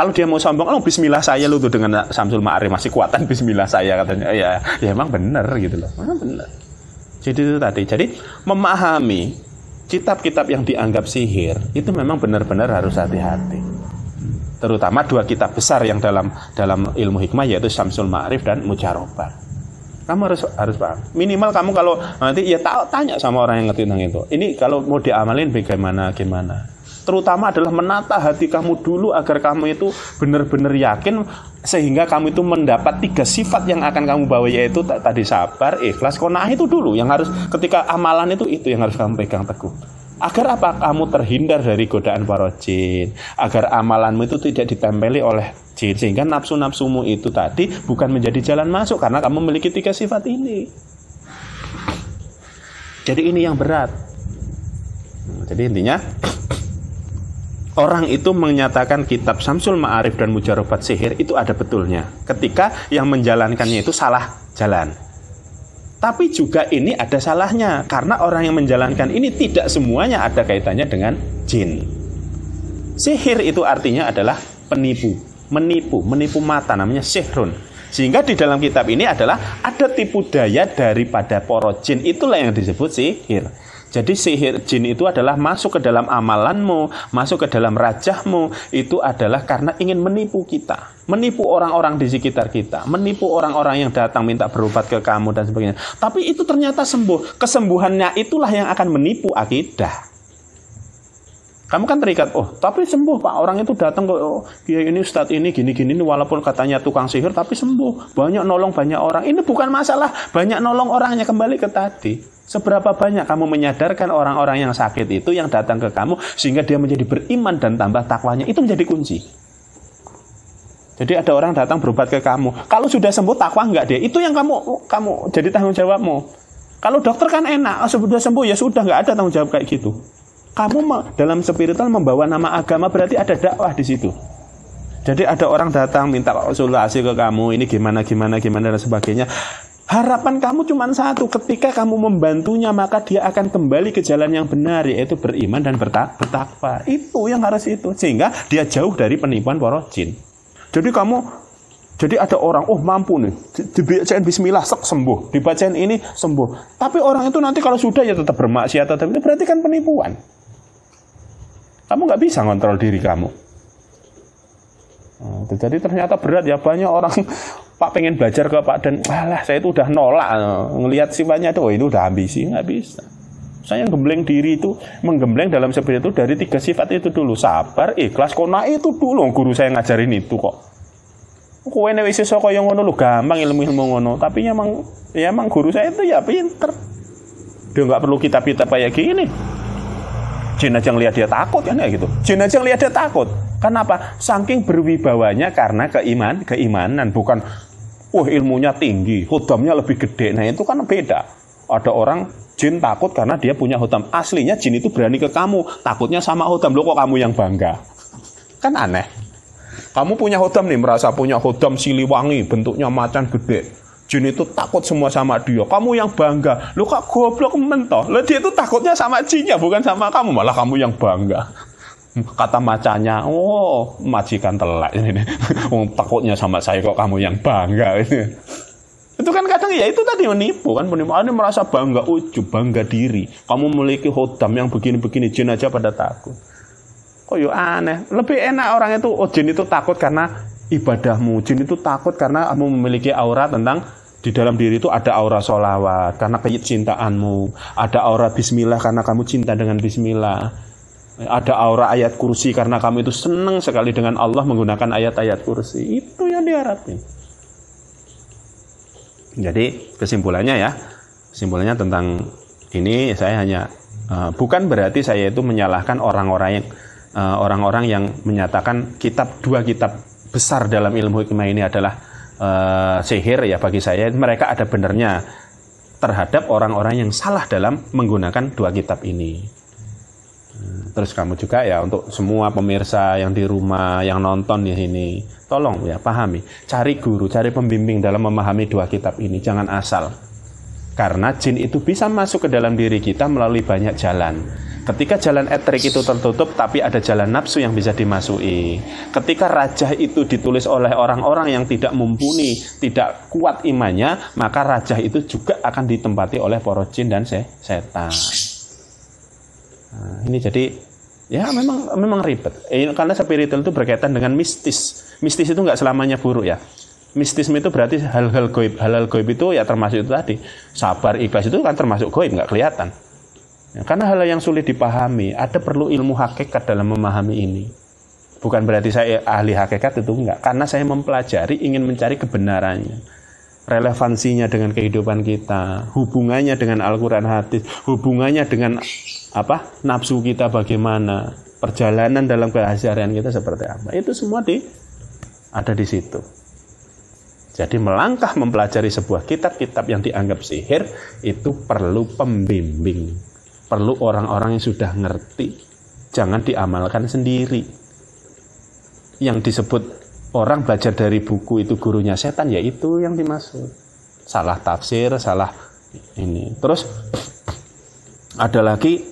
Kalau dia mau sombong, bismillah saya lu tuh dengan Samsul Ma'arif masih kuatan bismillah saya katanya. Ya emang benar gitu loh. Emang benar. Jadi itu tadi. Jadi memahami kitab-kitab yang dianggap sihir itu memang benar-benar harus hati-hati. Terutama dua kitab besar yang dalam ilmu hikmah yaitu Samsul Ma'arif dan Mujarobat. Kamu harus paham. Minimal kamu kalau nanti ya tanya sama orang yang ngerti tentang itu. Ini kalau mau diamalin bagaimana. Terutama adalah menata hati kamu dulu agar kamu itu benar-benar yakin sehingga kamu itu mendapat 3 sifat yang akan kamu bawa, yaitu tadi sabar, ikhlas, qanaah itu dulu yang harus ketika amalan itu yang harus kamu pegang teguh. Agar apa? Kamu terhindar dari godaan para jin, agar amalanmu itu tidak ditempeli oleh jin sehingga nafsu-nafsumu itu tadi bukan menjadi jalan masuk karena kamu memiliki 3 sifat ini. Jadi ini yang berat. Jadi intinya orang itu menyatakan kitab Samsul Ma'arif dan Mujarobat sihir itu ada betulnya ketika yang menjalankannya itu salah jalan. Tapi juga ini ada salahnya karena orang yang menjalankan ini tidak semuanya ada kaitannya dengan jin. Sihir itu artinya adalah menipu mata, namanya sihrun. Sehingga di dalam kitab ini adalah ada tipu daya daripada para jin, itulah yang disebut sihir. Jadi sihir jin itu adalah masuk ke dalam amalanmu, masuk ke dalam rajahmu. Itu adalah karena ingin menipu kita, menipu orang-orang di sekitar kita, menipu orang-orang yang datang minta berobat ke kamu dan sebagainya. Tapi itu ternyata sembuh. Kesembuhannya itulah yang akan menipu akidah. Kamu kan terikat, tapi sembuh Pak, orang itu datang ke ini Ustadz ini gini-gini, walaupun katanya tukang sihir tapi sembuh, banyak nolong banyak orang. Ini bukan masalah banyak nolong orangnya, kembali ke tadi. Seberapa banyak kamu menyadarkan orang-orang yang sakit itu yang datang ke kamu sehingga dia menjadi beriman dan tambah takwanya, itu menjadi kunci. Jadi ada orang datang berobat ke kamu, kalau sudah sembuh takwa enggak dia, itu yang kamu jadi tanggung jawabmu. Kalau dokter kan enak, sudah sembuh ya sudah, enggak ada tanggung jawab kayak gitu. Kamu dalam spiritual membawa nama agama, berarti ada dakwah di situ. Jadi ada orang datang minta konsultasi ke kamu, ini gimana dan sebagainya. Harapan kamu cuma satu, ketika kamu membantunya maka dia akan kembali ke jalan yang benar, yaitu beriman dan bertakwa. Itu yang harus itu, sehingga dia jauh dari penipuan para jin. Jadi kamu Jadi ada orang, oh mampu nih, dibacain bismillah, sembuh. Dibacain ini, sembuh. Tapi orang itu nanti kalau sudah ya tetap bermaksiat, itu berarti kan penipuan. Kamu nggak bisa ngontrol diri kamu. Jadi ternyata berat ya, banyak orang, Pak pengen belajar ke Pak Dan, alah saya itu udah nolak, ngelihat sifatnya itu, oh itu udah ambisi, nggak bisa. Saya gembleng diri itu, menggembleng dalam seperti itu dari 3 sifat itu dulu. Sabar, ikhlas, qanaah itu dulu. Guru saya ngajarin itu kok. Kowe nek wis iso kaya ngono lho, gampang ilmu-ilmu ngono. Tapi emang guru saya itu ya pinter. Dia nggak perlu kitab-kitab kayak gini. Jin aja ngeliat dia takut kan kayak gitu. Jin aja ngeliat dia takut. Kenapa? Saking berwibawanya karena keimanan, bukan ilmunya tinggi, hudamnya lebih gede. Nah, itu kan beda. Ada orang jin takut karena dia punya hudam. Aslinya jin itu berani ke kamu, takutnya sama hudam. Loh, kok kamu yang bangga? Kan aneh. Kamu punya hodam nih, merasa punya hodam Siliwangi, bentuknya macan gede. Jin itu takut semua sama dia. Kamu yang bangga. Lu kok goblok mentoh. Lah dia itu takutnya sama jinnya, bukan sama kamu. Malah kamu yang bangga. Kata macannya, oh majikan telak ini. Takutnya sama saya kok kamu yang bangga. Itu kan kadang ya itu tadi menipu kan. Menipu. Ini merasa bangga, ujub, bangga diri. Kamu memiliki hodam yang begini-begini, jin aja pada takut. Oh yo aneh, lebih enak orang itu, jin itu takut karena ibadahmu, jin itu takut karena kamu memiliki aura tentang di dalam diri itu ada aura sholawat karena kecintaanmu, ada aura bismillah karena kamu cinta dengan bismillah, ada aura ayat kursi karena kamu itu senang sekali dengan Allah menggunakan ayat-ayat kursi. Itu yang diharapkan. Jadi kesimpulannya tentang ini saya hanya bukan berarti saya itu menyalahkan orang-orang yang menyatakan dua kitab besar dalam ilmu hikmah ini adalah sihir. Ya bagi saya mereka ada benarnya terhadap orang-orang yang salah dalam menggunakan 2 kitab ini. Terus kamu juga ya, untuk semua pemirsa yang di rumah yang nonton di sini, tolong ya pahami, cari guru, cari pembimbing dalam memahami 2 kitab ini, jangan asal. Karena jin itu bisa masuk ke dalam diri kita melalui banyak jalan. Ketika jalan etrik itu tertutup, tapi ada jalan nafsu yang bisa dimasuki. Ketika rajah itu ditulis oleh orang-orang yang tidak mumpuni, tidak kuat imannya, maka rajah itu juga akan ditempati oleh para jin dan setan. Nah, ini jadi ya memang ribet. Karena spiritual itu berkaitan dengan mistis. Mistis itu nggak selamanya buruk ya. Mistisme itu berarti hal-hal goib. Hal-hal goib itu ya termasuk itu tadi. Sabar, ikhlas itu kan termasuk goib, nggak kelihatan. Ya, karena hal yang sulit dipahami, ada perlu ilmu hakikat dalam memahami ini. Bukan berarti saya ahli hakikat, itu enggak. Karena saya mempelajari, ingin mencari kebenarannya, relevansinya dengan kehidupan kita, hubungannya dengan Al-Quran hadis, hubungannya dengan nafsu kita bagaimana, perjalanan dalam keseharian kita seperti apa. Itu semua ada di situ. Jadi melangkah mempelajari sebuah kitab-kitab yang dianggap sihir itu perlu pembimbing. Perlu orang-orang yang sudah ngerti. Jangan diamalkan sendiri. Yang disebut orang belajar dari buku itu gurunya setan, ya itu yang dimaksud. Salah tafsir, salah ini. Terus ada lagi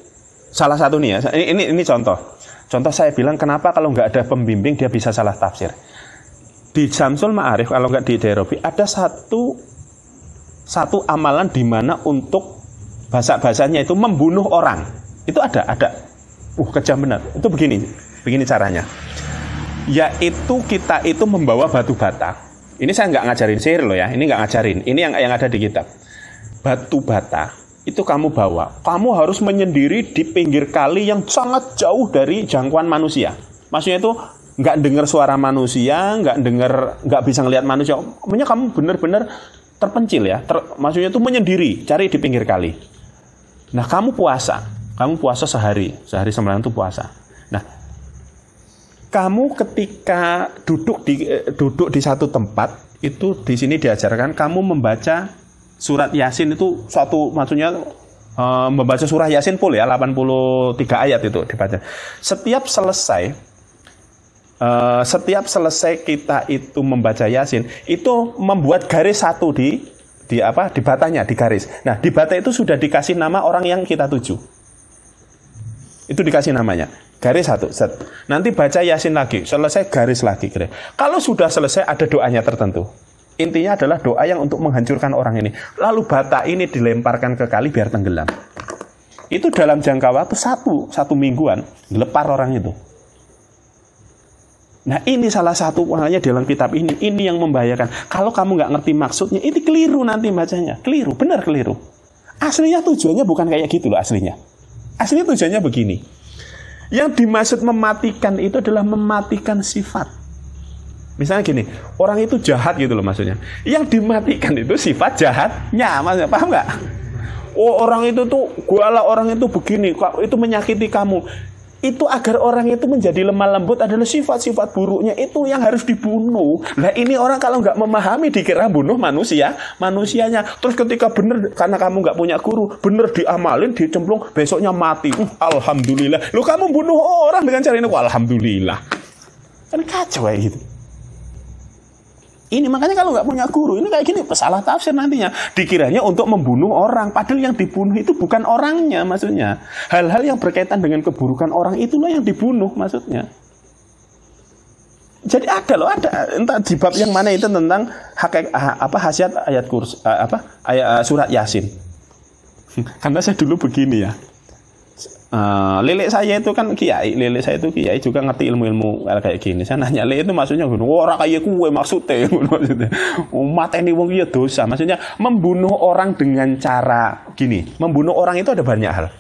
salah satu nih ya. Ini contoh. Contoh saya bilang kenapa kalau nggak ada pembimbing dia bisa salah tafsir. Di Syamsul Ma'arif, kalau nggak di Dairobi, ada satu amalan di mana untuk bahasanya itu membunuh orang. Itu ada. Kejam benar. Itu begini caranya. Yaitu kita itu membawa batu bata. Ini saya nggak ngajarin sihir loh ya. Ini nggak ngajarin. Ini yang ada di kitab. Batu bata itu kamu bawa. Kamu harus menyendiri di pinggir kali yang sangat jauh dari jangkauan manusia. Maksudnya itu nggak dengar suara manusia, nggak bisa ngelihat manusia. Maksudnya kamu benar-benar terpencil ya. Maksudnya itu menyendiri, cari di pinggir kali. Nah, kamu puasa sehari sembahyang itu puasa. Nah, kamu ketika duduk di satu tempat itu di sini diajarkan kamu membaca surat Yasin itu maksudnya membaca surah Yasin full ya, 83 ayat itu dibaca. Setiap selesai kita itu membaca Yasin, itu membuat garis satu di batanya, di garis. Nah, di bata itu sudah dikasih nama orang yang kita tuju. Itu dikasih namanya. Garis satu, set. Nanti baca Yasin lagi, selesai garis lagi. Kalau sudah selesai ada doanya tertentu. Intinya adalah doa yang untuk menghancurkan orang ini. Lalu bata ini dilemparkan ke kali biar tenggelam. Itu dalam jangka waktu satu mingguan, gelepar orang itu. Nah ini salah satu makanya dalam kitab ini yang membahayakan. Kalau kamu nggak ngerti maksudnya, ini keliru nanti bacanya. Keliru, benar keliru. Aslinya tujuannya bukan kayak gitu loh aslinya. Aslinya tujuannya begini. Yang dimaksud mematikan itu adalah mematikan sifat. Misalnya gini, orang itu jahat gitu loh maksudnya. Yang dimatikan itu sifat jahatnya, maksudnya paham nggak? Oh orang itu tuh, gualah orang itu begini, itu menyakiti kamu. Itu agar orang itu menjadi lemah lembut adalah sifat-sifat buruknya itu yang harus dibunuh. Nah ini orang kalau nggak memahami dikira bunuh manusianya. Terus ketika bener karena kamu nggak punya guru, bener diamalin, dicemplung, besoknya mati. Alhamdulillah. Lu kamu bunuh orang dengan cara ini, alhamdulillah. Kan kacau kayak gitu. Ini makanya kalau nggak punya guru, ini kayak gini, salah tafsir nantinya. Dikiranya untuk membunuh orang, padahal yang dibunuh itu bukan orangnya maksudnya. Hal-hal yang berkaitan dengan keburukan orang itulah yang dibunuh maksudnya. Jadi ada loh, ada entah di bab yang mana itu tentang khasiat ayat surat Yasin. Karena saya dulu begini ya. Lele saya itu kan kiai, juga ngerti ilmu-ilmu kayak gini. Saya nanya, lele itu maksudnya orang kayak kue maksudnya mateni wong iya dosa. Maksudnya membunuh orang dengan cara gini. Membunuh orang itu ada banyak hal.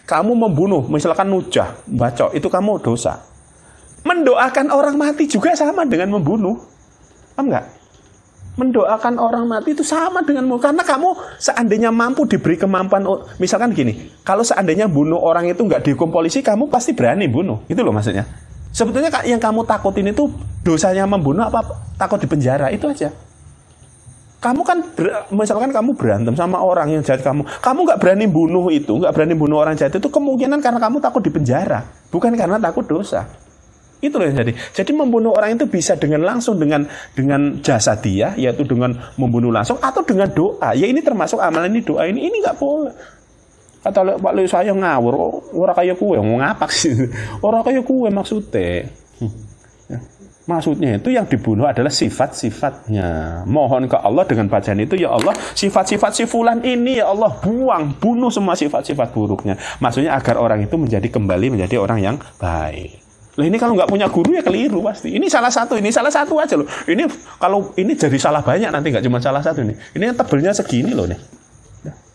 Kamu membunuh, misalkan nujah, bacok, itu kamu dosa. Mendoakan orang mati juga sama dengan membunuh. Paham nggak? Mendoakan orang mati itu sama denganmu. Karena kamu seandainya mampu diberi kemampuan. Misalkan gini, kalau seandainya bunuh orang itu nggak dihukum polisi, kamu pasti berani bunuh. Itu loh maksudnya. Sebetulnya yang kamu takutin itu dosanya membunuh apa takut dipenjara, itu aja. Kamu kan, misalkan kamu berantem sama orang yang jahat kamu nggak berani bunuh itu, nggak berani bunuh orang jahat itu kemungkinan karena kamu takut dipenjara. Bukan karena takut dosa. Itu loh yang jadi. Jadi membunuh orang itu bisa dengan langsung dengan jasa dia, yaitu dengan membunuh langsung atau dengan doa. Ya ini termasuk amalan ini doa ini nggak boleh. Kata Pak Leo saya ngawur, orang kayak kue mau ngapak sih? Orang kayak kue maksudnya. Maksudnya itu yang dibunuh adalah sifat-sifatnya. Mohon ke Allah dengan bacaan itu, ya Allah, sifat-sifat si fulan ini ya Allah bunuh semua sifat-sifat buruknya. Maksudnya agar orang itu kembali menjadi orang yang baik. Lah ini kalau nggak punya guru ya keliru pasti. Ini salah satu aja loh. Ini kalau ini jadi salah banyak nanti, nggak cuma salah satu nih. Ini yang tebelnya segini loh nih.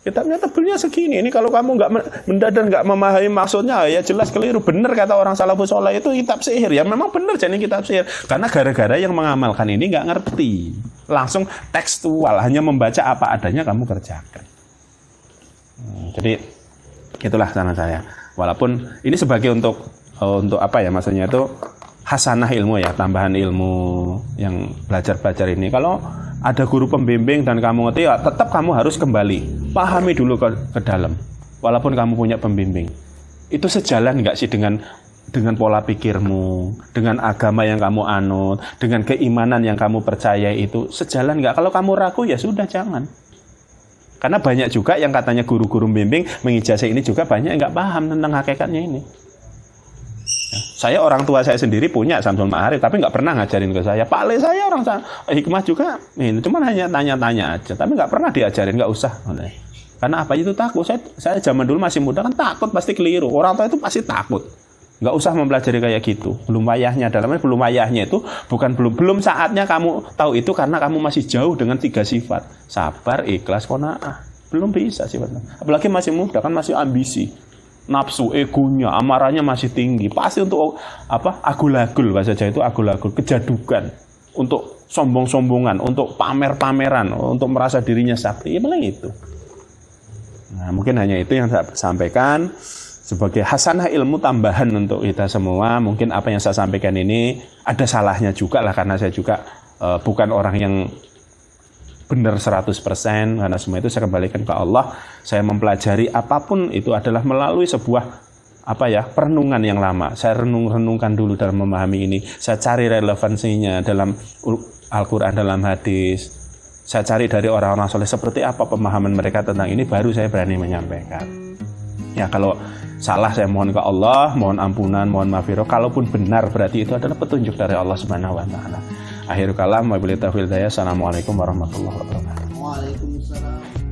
Kitabnya tebelnya segini. Ini kalau kamu nggak mendadak nggak memahami maksudnya ya jelas keliru. Bener kata orang salafus saleh itu kitab sihir. Ya memang bener jadi kitab sihir. Karena gara-gara yang mengamalkan ini nggak ngerti. Langsung tekstual, hanya membaca apa adanya kamu kerjakan. Jadi itulah saran saya. Walaupun ini sebagai untuk apa ya, maksudnya itu hasanah ilmu ya, tambahan ilmu yang belajar ini. Kalau ada guru pembimbing dan kamu ngerti ya tetap kamu harus kembali pahami dulu ke dalam. Walaupun kamu punya pembimbing, itu sejalan nggak sih dengan pola pikirmu, dengan agama yang kamu anut, dengan keimanan yang kamu percaya, itu sejalan nggak? Kalau kamu ragu ya sudah jangan. Karena banyak juga yang katanya guru-guru bimbing mengijazah ini juga banyak yang nggak paham tentang hakikatnya ini. Saya orang tua saya sendiri punya Samsul Ma'arif, tapi nggak pernah ngajarin ke saya. Pak Le saya orang hikmah juga, ini cuma hanya tanya-tanya aja, tapi nggak pernah diajarin, nggak usah. Karena apa itu takut? Saya zaman dulu masih muda kan takut, pasti keliru. Orang tua itu pasti takut. Nggak usah mempelajari kayak gitu. Belum wayahnya, dalamnya belum wayahnya itu bukan belum saatnya kamu tahu itu karena kamu masih jauh dengan 3 sifat: sabar, ikhlas, qanaah. Belum bisa sifatnya. Apalagi masih muda kan, masih ambisi. Nafsu, egonya, amarahnya masih tinggi. Pasti untuk agul-agul, bahasa Jawa itu agul-agul, kejadukan, untuk sombong-sombongan, untuk pamer-pameran, untuk merasa dirinya sakti. Ya paling itu. Nah, mungkin hanya itu yang saya sampaikan sebagai hasanah ilmu tambahan untuk kita semua. Mungkin apa yang saya sampaikan ini ada salahnya juga lah, karena saya juga bukan orang yang benar 100%, karena semua itu saya kembalikan ke Allah. Saya mempelajari apapun itu adalah melalui sebuah perenungan yang lama. Saya renungkan dulu dalam memahami ini. Saya cari relevansinya dalam Al-Quran, dalam hadis. Saya cari dari orang-orang soleh seperti apa pemahaman mereka tentang ini, baru saya berani menyampaikan. Ya kalau salah saya mohon ke Allah, mohon ampunan, mohon maghfirah. Kalaupun benar berarti itu adalah petunjuk dari Allah Subhanahu wa taala. Akhirul kalam, wabillahi taufiq hidayah. Assalamualaikum warahmatullahi wabarakatuh. Waalaikumsalam.